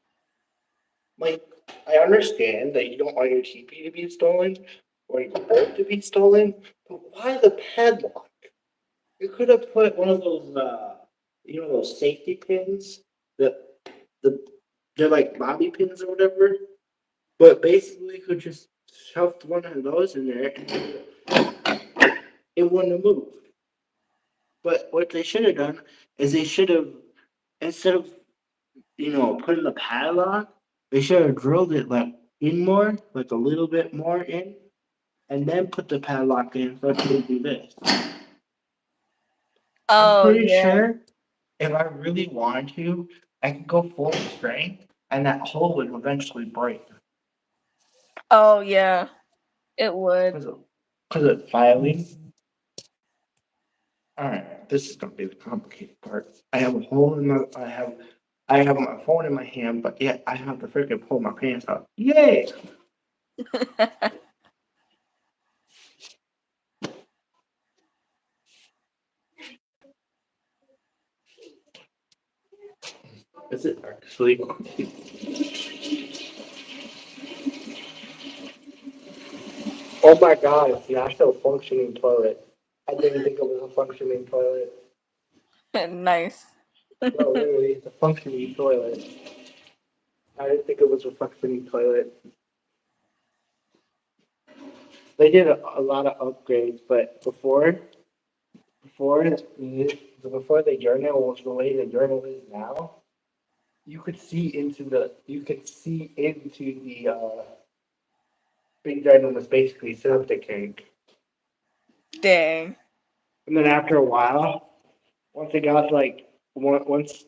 Like, I understand that you don't want your TP to be stolen or your boat to be stolen, but why the padlock? You could have put one of those, those safety pins that the they're like bobby pins or whatever. But basically, you could just shove one of those in there, and it wouldn't have moved. But what they should have done is they should have, instead of putting the padlock, they should have drilled it like in more, like a little bit more in, and then put the padlock in so it could do this. I'm Oh pretty yeah. sure if I really wanted to, I could go full strength, and that hole would eventually break Oh yeah. It would. because of filing. All right, this is gonna be the complicated part. I have a hole in my. I have my phone in my hand, but yet I have to freaking pull my pants up. Yay! Is it actually? Oh my god, it's the actual functioning toilet. I didn't think it was a functioning toilet. Nice. No, literally, it's a functioning toilet. I didn't think it was a functioning toilet. They did a lot of upgrades, but before the urinal was the way the urinal is now, you could see into the big ginormous basically septic tank. Dang. And then after a while, once it got like once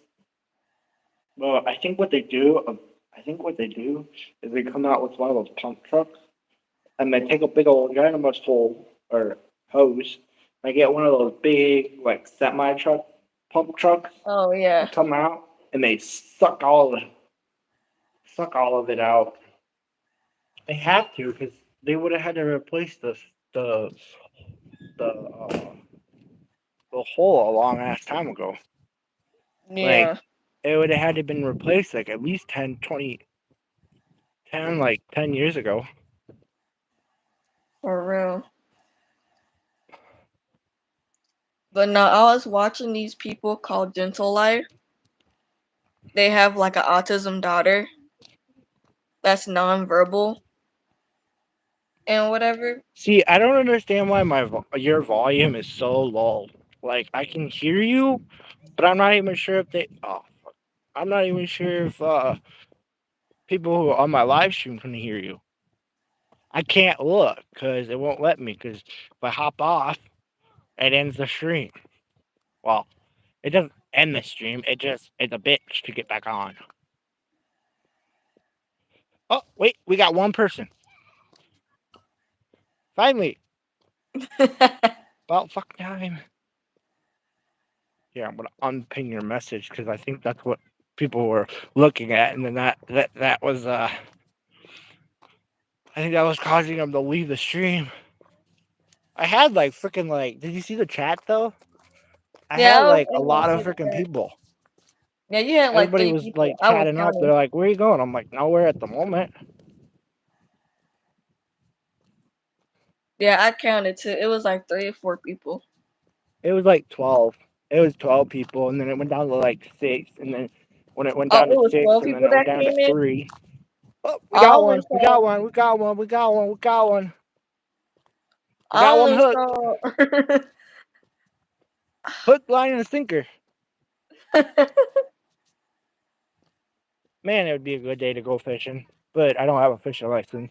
well, I think what they do is they come out with one of those pump trucks and they take a big old ginormous hole or hose. They get one of those big like semi truck pump trucks. Oh yeah. Come out and they suck all of it out. They have to because they would have had to replace the the uh, the hole a long ass time ago. Like Yeah. it would have had to been replaced like at least 10 years ago. For real. But no, I was watching these people called Dental Life. They have like an autism daughter that's nonverbal and whatever. See, I don't understand why your volume is so low. Like I can hear you, but I'm not even sure if I'm not even sure if people who are on my live stream can hear you. I can't look because it won't let me. Because if I hop off, it ends the stream. Well, it doesn't end the stream. It's a bitch to get back on. Oh wait, we got one person. Finally, about fuck time. Yeah, I'm gonna unping your message because I think that's what people were looking at, and then that was I think that was causing them to leave the stream. I had like freaking like, did you see the chat though? I Yeah, had I was like a able to lot see of the freaking chat. people. Yeah, you had like Everybody 3 was people. like I was chatting up. counting. They're like, "Where are you going?" I'm like, "Nowhere at the moment." Yeah, I counted too. It was like 3 or 4 people. It was like 12. It was 12 people, and then it went down to like 6, and then when it went Oh, down it to was 6, 12 and then people it went that down to came in. 3. Oh, we I got only one. We saw. got one. We got one. We got one. We got one. We I got one only hooked. saw. Hook, line, and sinker. Man, it would be a good day to go fishing, but I don't have a fishing license.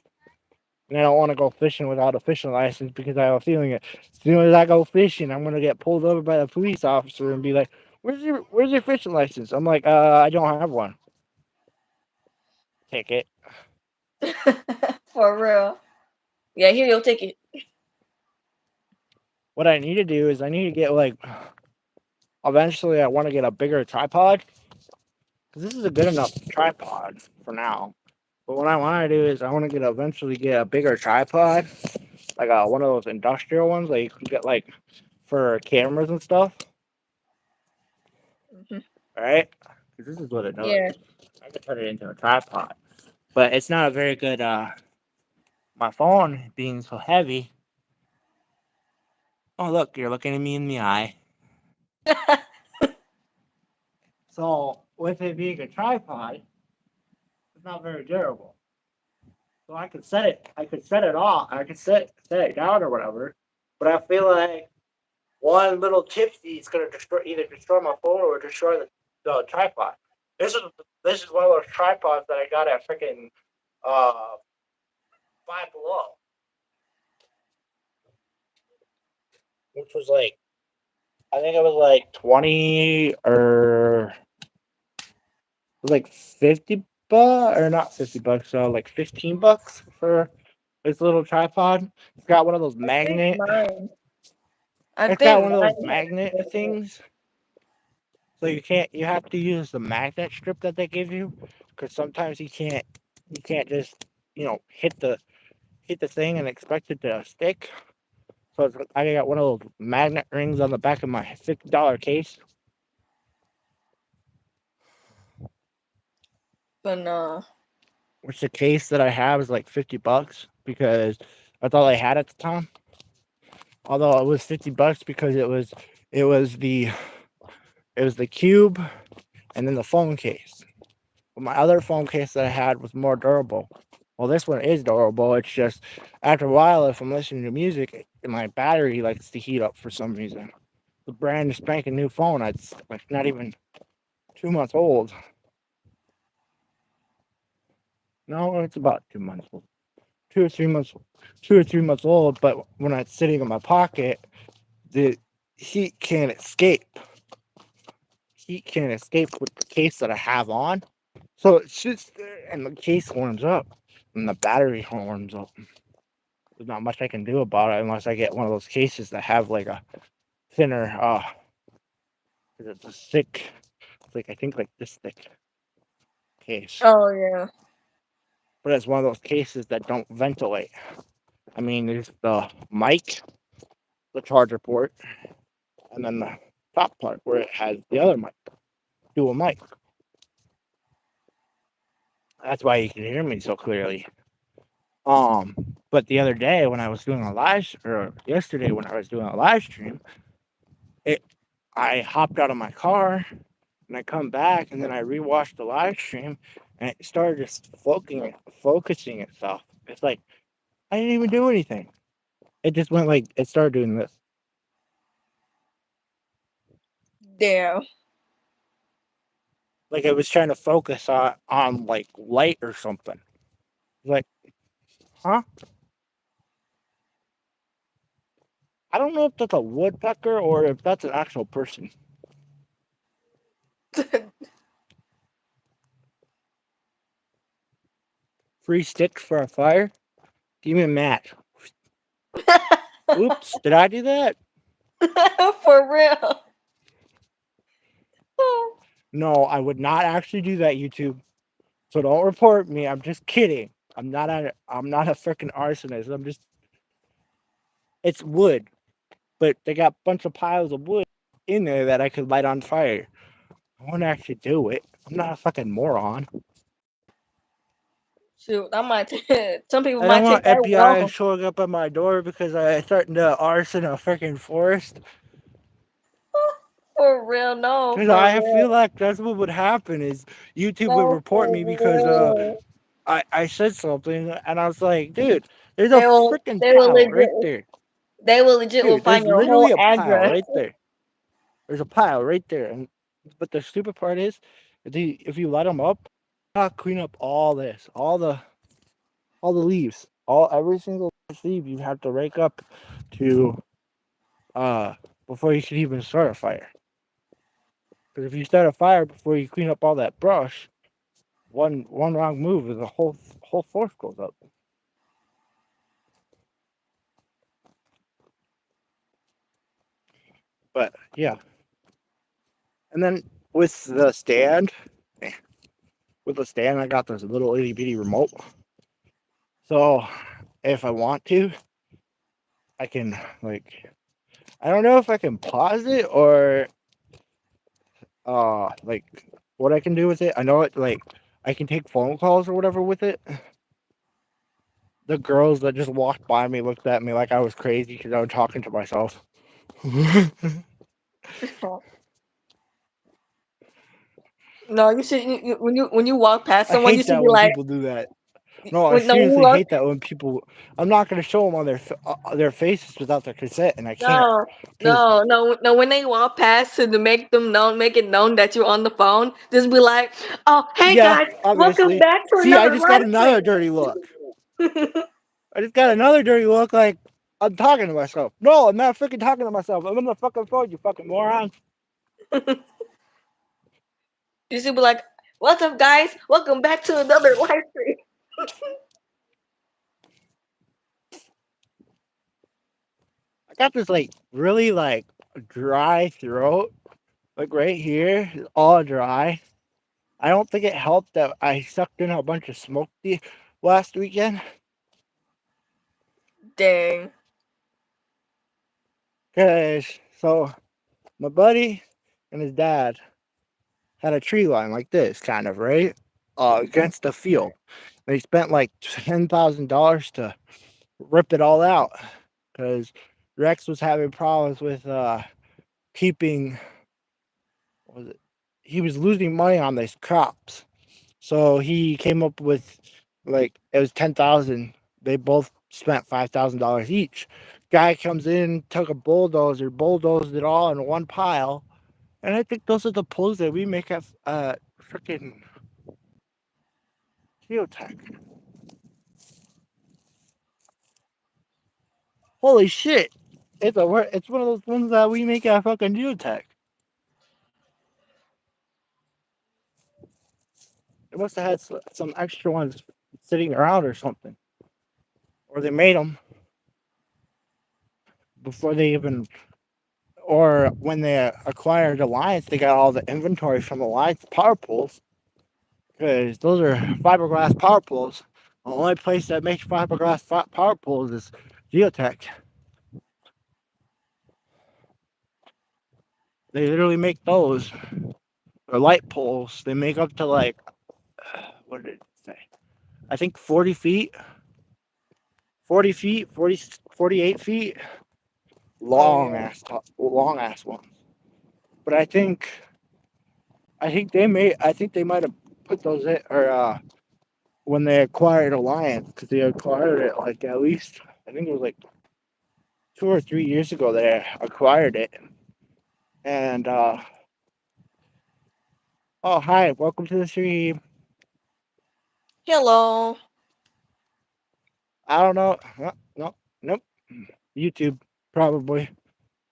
And I don't want to go fishing without a fishing license because I have a feeling that as soon as I go fishing, I'm gonna get pulled over by the police officer and be like, where's your fishing license?" I'm like, I don't have one. Ticket. For real. Yeah, here you'll take it. What I need to do is I need to get like eventually I want to get a bigger tripod because this is a good enough tripod for now. But what I want to do is I want to eventually get a bigger tripod, like one of those industrial ones that you can get like for cameras and stuff. Mhm. right? Because this is what it does. Yeah. I can turn it into a tripod, but it's not a very good. My phone being so heavy. Oh look, you're looking at me in the eye. So with it being a tripod, it's not very durable. So I could set it. I could set it off. I could set it down or whatever. But I feel like one little tipsy is gonna either destroy my phone or destroy the tripod. This is one of those tripods that I got at freaking uh Five Below, which was like I think it was like 20 or it was like 50 bucks or not $50, so like $15 for this little tripod. It's got one of those I think magnet. mine. I It's got think one of mine those has magnet different. things. So you can't. You have to use the magnet strip that they give you, because sometimes you can't. You can't just hit the thing and expect it to stick. So I got one of those magnet rings on the back of my $50 case. But no. Which the case that I have is like $50 because that's all I had at the time. Although it was $50 because it was the cube and then the phone case. But my other phone case that I had was more durable. Well, this one is durable. It's just after a while, if I'm listening to music, my battery likes to heat up for some reason. The brand spanking new phone, it's like not even 2 months old. No, it's about 2 months old. 2 or 3 months, 2 or 3 months old. But when it's sitting in my pocket, the heat can't escape. Heat can't escape with the case that I have on. So it sits there and the case warms up and the battery warms up. There's not much I can do about it unless I get one of those cases that have like a thinner, it's a thick, it's like I think like this thick case. Oh yeah. But it's one of those cases that don't ventilate. I mean, there's the mic, the charger port, and then the top part where it has the other mic, dual mic. That's why you can hear me so clearly. But the other day when I was doing yesterday when I was doing a live stream, I hopped out of my car and I come back and then I rewatched the live stream and it started just focusing itself. It's like I didn't even do anything. It just went like it started doing this. Damn. Like it was trying to focus on like light or something. Like, huh? I don't know if that's a woodpecker or if that's an actual person. Free sticks for a fire? Give me a match. Oops, did I do that? For real. No, I would not actually do that, YouTube. So don't report me. I'm just kidding. I'm not a freaking arsonist. It's wood. But they got a bunch of piles of wood in there that I could light on fire. I won't actually do it. I'm not a fucking moron. Shoot, I might. Some people I don't might take want that FBI wrong. showing up at my door because I'm starting to arson a freaking forest. For real, no. Because For I feel real, like that's what would happen is YouTube would no. report me For because real. I said something and I was like, dude, there's a They will. freaking They will pile legit. right there. They will legit will Dude, there's find your whole literally a pile address. right there. There's a pile right there. But the stupid part is, if you light them up, clean up all this, all the leaves, every single leaf you have to rake up to before you can even start a fire. Because if you start a fire before you clean up all that brush, one wrong move is the whole forest goes up. But yeah, and then with the stand, I got this little itty bitty remote. So if I want to, I can I don't know if I can pause it or like what I can do with it. I know it like I can take phone calls or whatever with it. The girls that just walked by me looked at me like I was crazy because I was talking to myself. No, you should when you walk past I someone, you hate should that be when like, people do that. No, I when, no, when you seriously walk, hate that when people. I'm not gonna show them on their faces without their consent, and I can't. no, 'Cause no. When they walk past to make it known that you're on the phone, just be like, "Oh, hey yeah, guys, welcome obviously. back to See, I another just got live another dirty look. stream." I just got another dirty look like I'm talking to myself. No, I'm not freaking talking to myself. I'm on the fucking phone, you fucking moron. You should be like, "What's up, guys? Welcome back to another live stream." I got this like really like dry throat, like right here, is all dry. I don't think it helped that I sucked in a bunch of smoke last weekend. Dang. Cause so my buddy and his dad had a tree line like this, kind of right, against the field. They spent like $10,000 to rip it all out because Rex was having problems with keeping. What was it? He was losing money on these crops, so he came up with like it was 10,000. They both spent $5,000 each. Guy comes in, took a bulldozer, bulldozed it all in one pile, and I think those are the poles that we make at freaking Geotech. Holy shit! It's one of those ones that we make at fucking Geotech. They must have had some extra ones sitting around or something, or they made them before they even, or when they acquired Alliance, they got all the inventory from Alliance power poles because those are fiberglass power poles. The only place that makes fiberglass power poles is Geotech. They literally make those or light poles. They make up to like what did it say? I think 40 feet, 40 feet, 48 feet. Oh yeah. Long ass ones. But I think they might have put those in or when they acquired Alliance because they acquired it like at least I think it was like 2 or 3 years ago they acquired it. And oh hi, welcome to the stream. Hello. I don't know. No, nope. YouTube probably.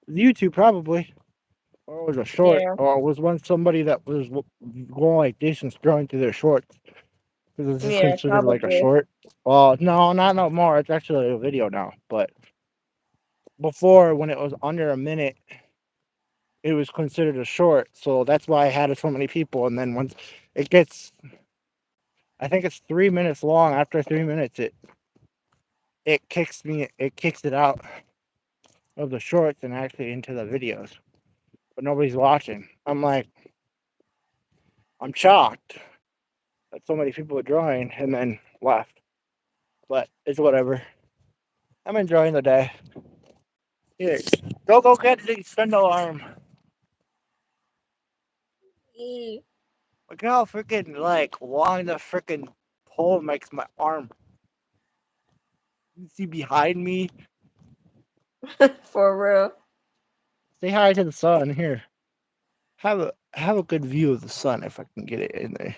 YouTube probably. Or it was a short, Yeah. or it was one somebody that was going like this and scrolling through their shorts. Because this is Yeah, considered like a probably. short. Well, no, not no more. It's actually a video now. But before, when it was under a minute, it was considered a short. So that's why I had so many people. And then once it gets, I think it's 3 minutes long. After 3 minutes, it kicks it out of the shorts and actually into the videos. But nobody's watching. I'm shocked that so many people are drawing and then left. But it's whatever. I'm enjoying the day. Here, go get the extendo arm. E. Look how freaking like long the freaking pole makes my arm. You see behind me. For real. Say hi to the sun here. Have a good view of the sun if I can get it in there.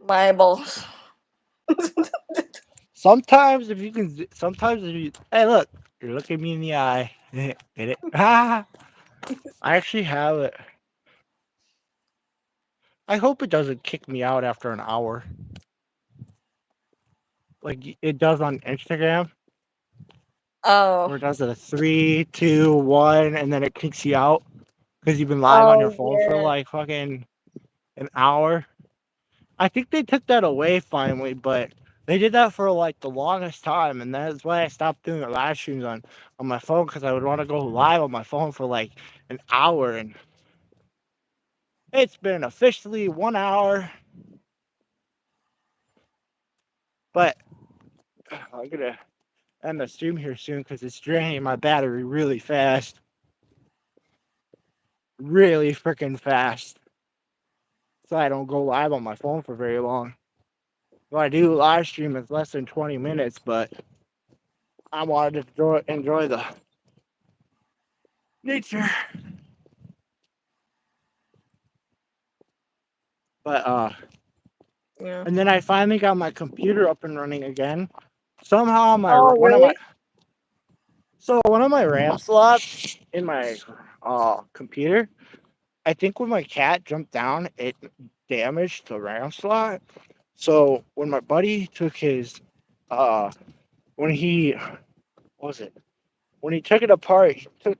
My balls. Sometimes if you, hey look, you're looking me in the eye. Get it? I actually have it. I hope it doesn't kick me out after an hour. Like it does on Instagram, Oh. where it does a 3, 2, 1, and then it kicks you out because you've been live on your Oh phone for yeah. like fucking an hour. I think they took that away finally, but They did that for like the longest time, and that's why I stopped doing the live streams on my phone, because I would want to go live on my phone for like an hour, and it's been officially 1 hour. But I'm gonna end the stream here soon because it's draining my battery really fast, really freaking fast. So I don't go live on my phone for very long. Well, I do live stream, it's less than 20 minutes, but I wanted to enjoy the nature. But Yeah. and then I finally got my computer up and running again. Somehow Oh, really? one of my RAM slots in my computer, I think when my cat jumped down, it damaged the RAM slot. So when my buddy took his when he what was it? When he took it apart, he took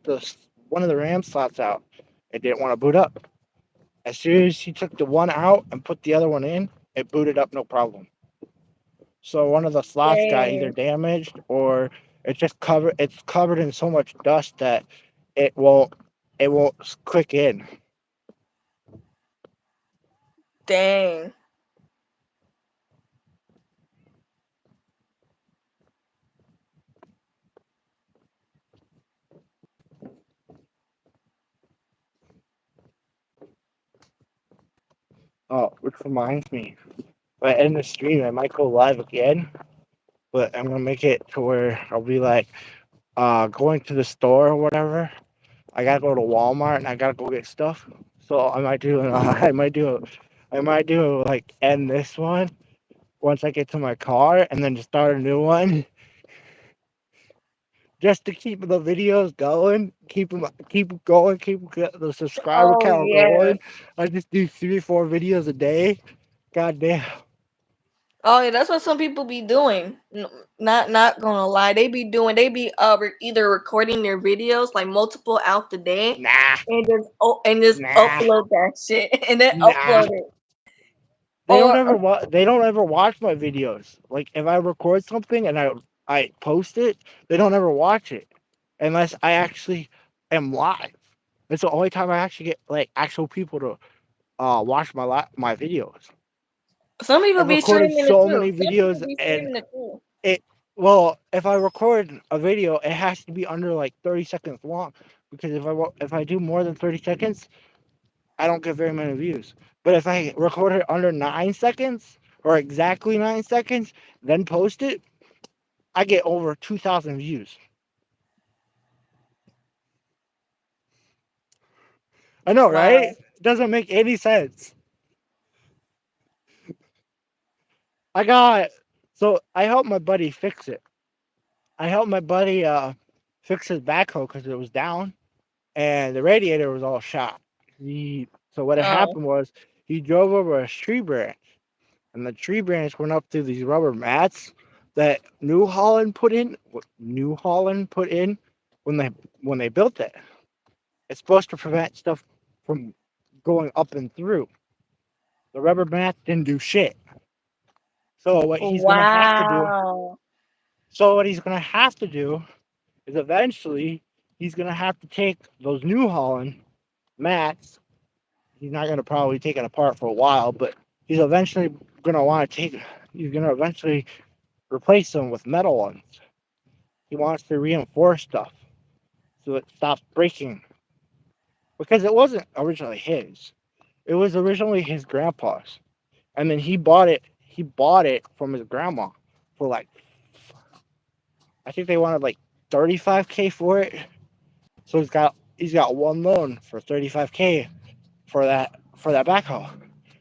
one of the RAM slots out. It didn't want to boot up. As soon as he took the one out and put the other one in, it booted up no problem. So one of the slots got either Dang. damaged or it's covered in so much dust that it won't click in. Dang. Oh, which reminds me, if I end the stream, I might go live again, but I'm gonna make it to where I'll be like going to the store or whatever. I gotta go to Walmart and I gotta go get stuff. So I might do like end this one once I get to my car and then just start a new one. Just to keep the videos going, keep going, keep the subscriber Oh, count yeah. going. I just do 3 or 4 videos a day. God damn. Oh, yeah, that's what some people be doing. Not gonna lie, they be either recording their videos like multiple out the day, Nah, and just nah, upload that shit and then nah. upload it. They don't Or ever they don't ever watch my videos. Like if I record something and I post it, they don't ever watch it unless I actually am live. It's the only time I actually get like actual people to watch my videos. some people I've be recorded streaming it so too. many Some people videos, be and streaming it too. if I record a video, it has to be under like 30 seconds long, because if I do more than 30 seconds, I don't get very many views. But if I record it under 9 seconds or exactly 9 seconds, then post it, I get over 2,000 views. I know, right? Wow. It doesn't make any sense. So I helped my buddy fix it. I helped my buddy fix his backhoe because it was down and the radiator was all shot. So what had Oh. happened was he drove over a tree branch, and the tree branch went up through these rubber mats that New Holland put in. When they built it. It's supposed to prevent stuff from going up and through. The rubber mats didn't do shit. So what he's gonna have to do. Wow. So what he's gonna have to do is eventually he's gonna have to take those New Holland mats. He's not gonna probably take it apart for a while, but he's eventually gonna want to take. He's gonna eventually replace them with metal ones. He wants to reinforce stuff so it stops breaking, because it wasn't originally his. It was originally his grandpa's, and then he bought it. He bought it from his grandma for like, I think they wanted like 35K for it. So he's got one loan for 35K for that backhoe.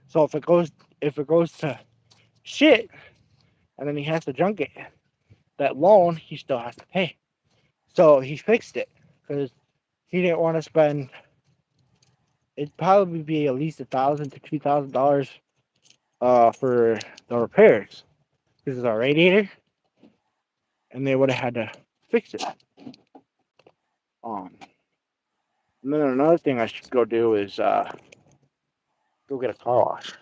So if it goes to shit, and then he has to junk it, that loan he still has to pay. So he fixed it because he didn't want to spend. It'd probably be at least $1,000 to $2,000 for the repairs. This is our radiator, and they would have had to fix it. And then another thing I should go do is go get a car wash.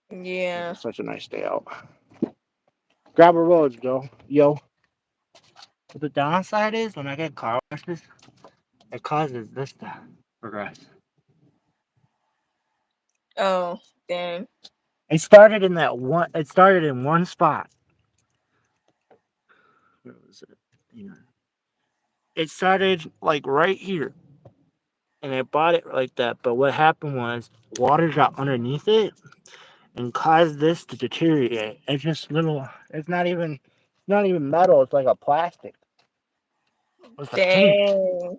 Yeah. It's such a nice day out. grab a road, yo. But the downside is when I get car washes, it causes this to progress. Oh, dang. It started in that one. It started in one spot. Where was it? You know, it started like right here, and I bought it like that. But what happened was water got underneath it and caused this to deteriorate. It's just little. It's not even metal. It's like a plastic. It's a paint. Dang.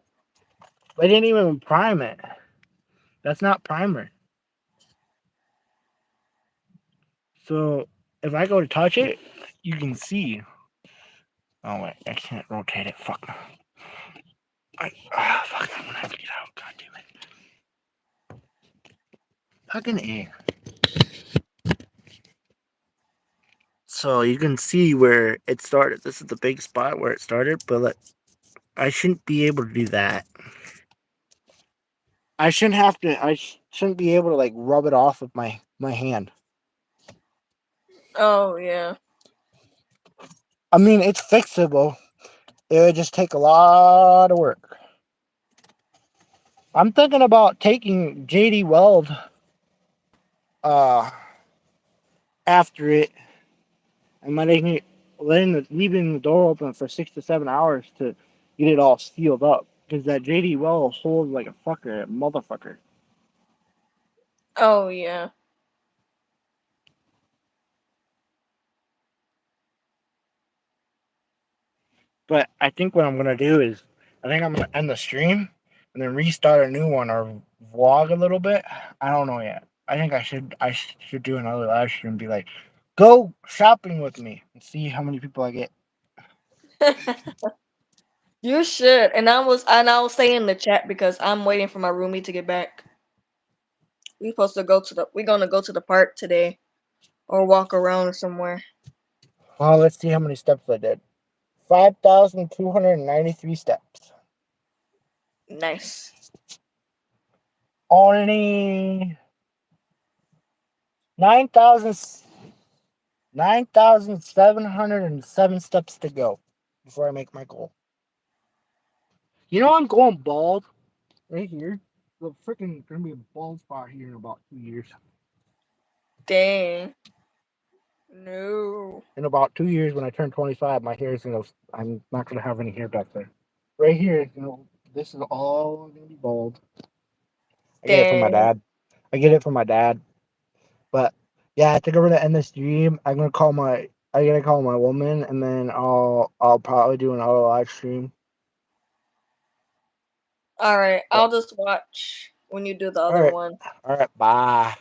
They didn't even prime it. That's not primer. So if I go to touch it, you can see. Oh wait, I can't rotate it. Fuck. Fuck. I'm gonna have to get out. God damn it. Fucking A. So you can see where it started. This is the big spot where it started, but like, I shouldn't be able to do that. I shouldn't have to. Shouldn't be able to like rub it off with my hand. Oh, yeah. I mean, it's fixable. It would just take a lot of work. I'm thinking about taking JD Weld after it and leaving the door open for 6 to 7 hours to get it all sealed up. Because that JD Weld holds like a motherfucker. Oh, yeah. But I think what I'm gonna do is I think I'm gonna end the stream and then restart a new one or vlog a little bit. I don't know yet. I think I should do another live stream and be like, go shopping with me and see how many people I get. You should. And I was saying in the chat because I'm waiting for my roomie to get back. We're gonna go to the park today or walk around somewhere. Well, let's see how many steps I did. 5,293 steps. Nice. Only 9,707 steps to go before I make my goal. You know I'm going bald right here. The freaking gonna be a bald spot here in about 2 years. Dang. No. In about 2 years, when I turn 25, my hair is gonna. I'm not gonna have any hair back there. Right here, this is all gonna be bald. I get it from my Dang. dad. But yeah, I think I'm gonna end the stream. I'm gonna call my woman, and then I'll probably do another live stream. All right. I'll just watch when you do the All other right. one. All right, bye.